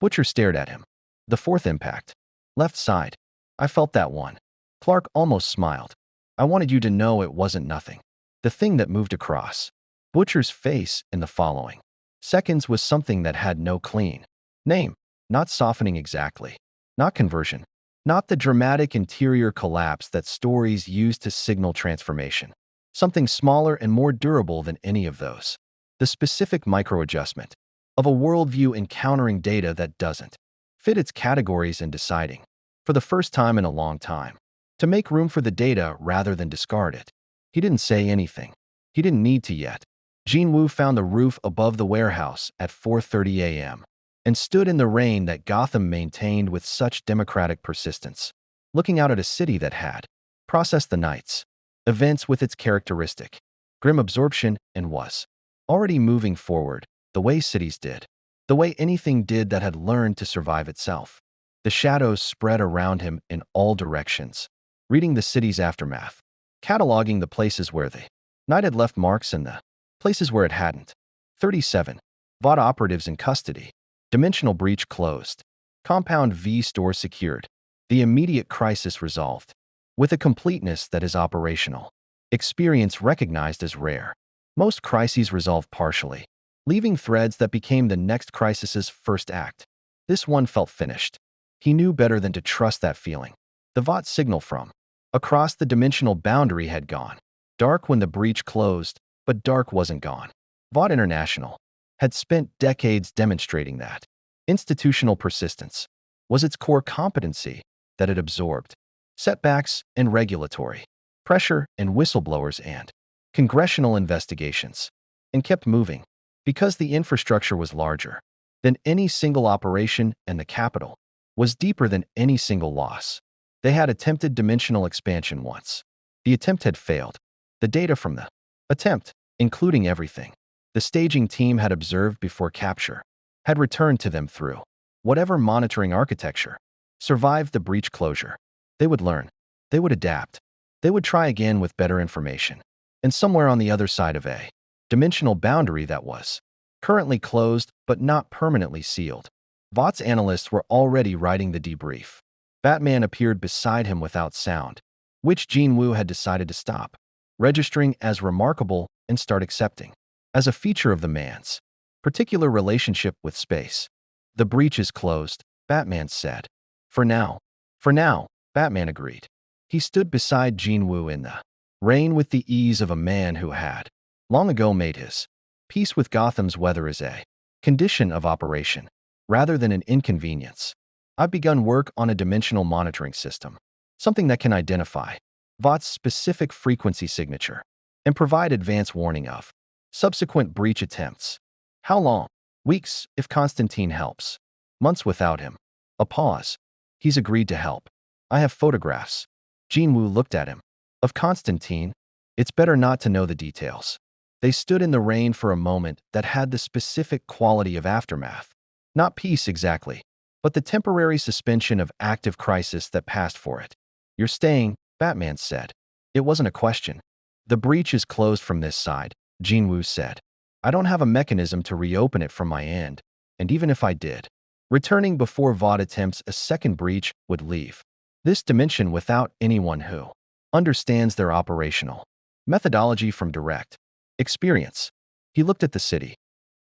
Speaker 1: Butcher stared at him. The fourth impact. Left side. I felt that one. Clark almost smiled. I wanted you to know it wasn't nothing. The thing that moved across Butcher's face in the following seconds was something that had no clean name, not softening exactly, not conversion, not the dramatic interior collapse that stories use to signal transformation. Something smaller and more durable than any of those. The specific microadjustment of a worldview encountering data that doesn't fit its categories and deciding, for the first time in a long time, to make room for the data rather than discard it. He didn't say anything. He didn't need to yet. Jinwoo found the roof above the warehouse at 4:30 a.m. and stood in the rain that Gotham maintained with such democratic persistence, looking out at a city that had processed the night's events with its characteristic grim absorption and was already moving forward the way cities did, the way anything did that had learned to survive itself. The shadows spread around him in all directions, reading the city's aftermath, cataloging the places where the night had left marks and the places where it hadn't. 37. Vought operatives in custody. Dimensional breach closed. Compound V store secured. The immediate crisis resolved. With a completeness that is operational. Experience recognized as rare. Most crises resolve partially, leaving threads that became the next crisis's first act. This one felt finished. He knew better than to trust that feeling. The Vought signal from across the dimensional boundary had gone dark when the breach closed, but dark wasn't gone. Vought International had spent decades demonstrating that institutional persistence was its core competency, that it absorbed setbacks and regulatory pressure and whistleblowers and congressional investigations, and kept moving because the infrastructure was larger than any single operation and the capital was deeper than any single loss. They had attempted dimensional expansion once. The attempt had failed. The data from the attempt, including everything the staging team had observed before capture, had returned to them through whatever monitoring architecture survived the breach closure. They would learn. They would adapt. They would try again with better information. And somewhere on the other side of a dimensional boundary that was currently closed but not permanently sealed, Vought's analysts were already writing the debrief. Batman appeared beside him without sound, which Jinwoo had decided to stop registering as remarkable and start accepting as a feature of the man's particular relationship with space. The breach is closed, Batman said. For now. For now, Batman agreed. He stood beside Jinwoo in the rain with the ease of a man who had long ago made his peace with Gotham's weather as a condition of operation, rather than an inconvenience. I've begun work on a dimensional monitoring system, something that can identify Vought's specific frequency signature and provide advance warning of subsequent breach attempts. How long? Weeks, if Constantine helps. Months without him. A pause. He's agreed to help. I have photographs. Jinwoo looked at him. Of Constantine, it's better not to know the details. They stood in the rain for a moment that had the specific quality of aftermath. Not peace exactly, but the temporary suspension of active crisis that passed for it. You're staying, Batman said. It wasn't a question. The breach is closed from this side, Jinwoo said. I don't have a mechanism to reopen it from my end, and even if I did, returning before Vought attempts a second breach would leave this dimension without anyone who understands their operational methodology from direct experience. He looked at the city.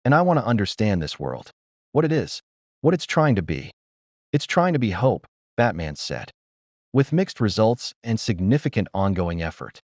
Speaker 1: And I want to understand this world. What it is. What it's trying to be. It's trying to be hope, Batman said. With mixed results and significant ongoing effort.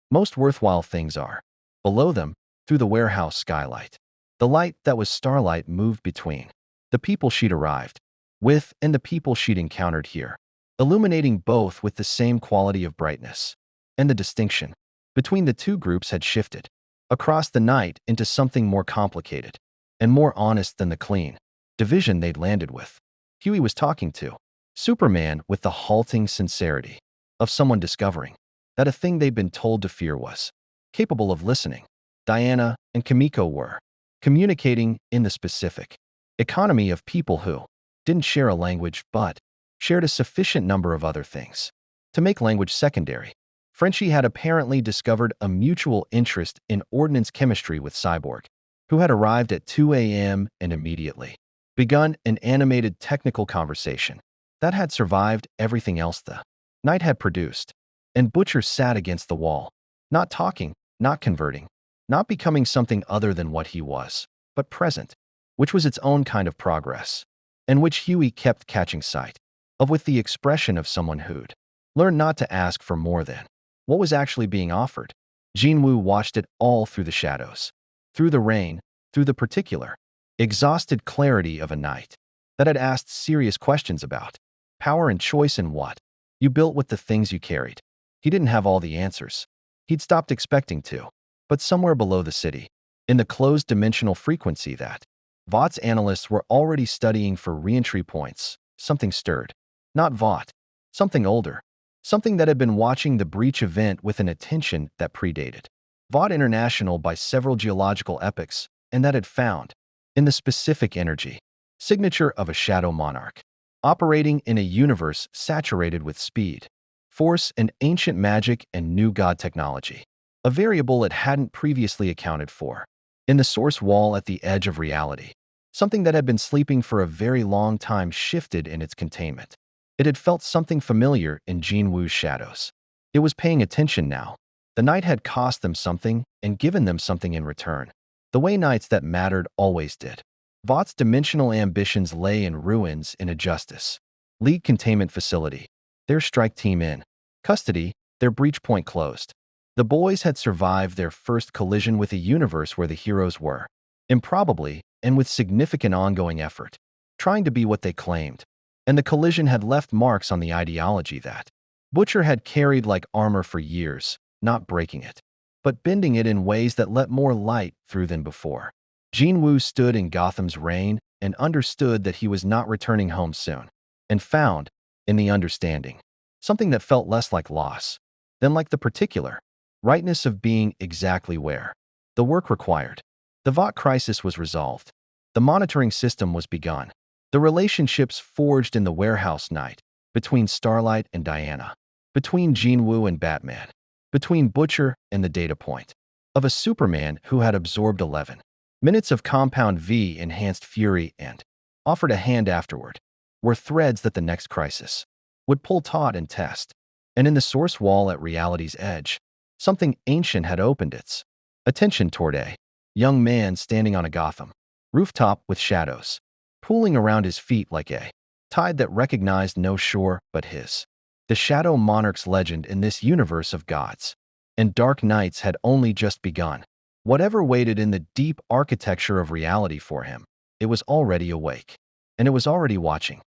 Speaker 1: Most worthwhile things are below them, through the warehouse skylight. The light that was starlight moved between the people she'd arrived with and the people she'd encountered here, illuminating both with the same quality of brightness. And the distinction between the two groups had shifted across the night into something more complicated and more honest than the clean division they'd landed with. Huey was talking to. Superman with the halting sincerity of someone discovering that a thing they'd been told to fear was capable of listening. Diana and Kimiko were communicating in the specific economy of people who didn't share a language but shared a sufficient number of other things to make language secondary. Frenchie had apparently discovered a mutual interest in ordnance chemistry with Cyborg, who had arrived at 2 a.m. and immediately begun an animated technical conversation that had survived everything else the night had produced. And Butcher sat against the wall, not talking, not converting, not becoming something other than what he was, but present, which was its own kind of progress, and which Huey kept catching sight of with the expression of someone who'd learned not to ask for more than what was actually being offered. Jinwoo watched it all through the shadows, through the rain, through the particular, exhausted clarity of a night that had asked serious questions about power and choice and what you built with the things you carried. He didn't have all the answers. He'd stopped expecting to. But somewhere below the city, in the closed dimensional frequency that Vought's analysts were already studying for reentry points, something stirred. Not Vought. Something older. Something that had been watching the breach event with an attention that predated Vought International by several geological epochs, and that had found, in the specific energy signature of a shadow monarch, operating in a universe saturated with speed, force, and ancient magic and new god technology, a variable it hadn't previously accounted for. In the source wall at the edge of reality, something that had been sleeping for a very long time shifted in its containment. It had felt something familiar in Jinwoo's shadows. It was paying attention now. The night had cost them something and given them something in return, the way nights that mattered always did. Vought's dimensional ambitions lay in ruins in a Justice League containment facility, their strike team in custody, their breach point closed. The boys had survived their first collision with a universe where the heroes were, improbably and with significant ongoing effort, trying to be what they claimed. And the collision had left marks on the ideology that Butcher had carried like armor for years, not breaking it, but bending it in ways that let more light through than before. Jinwoo stood in Gotham's rain and understood that he was not returning home soon, and found, in the understanding, something that felt less like loss than like the particular rightness of being exactly where the work required. The Vought crisis was resolved. The monitoring system was begun. The relationships forged in the warehouse night between Starlight and Diana, between Jinwoo and Batman, between Butcher and the data point of a Superman who had absorbed 11 minutes of Compound V enhanced fury and offered a hand afterward, were threads that the next crisis would pull taut and test. And in the source wall at reality's edge, something ancient had opened its attention toward a young man standing on a Gotham rooftop with shadows pooling around his feet like a tide that recognized no shore but his. The Shadow Monarch's legend in this universe of gods and dark nights had only just begun. Whatever waited in the deep architecture of reality for him, it was already awake, and it was already watching.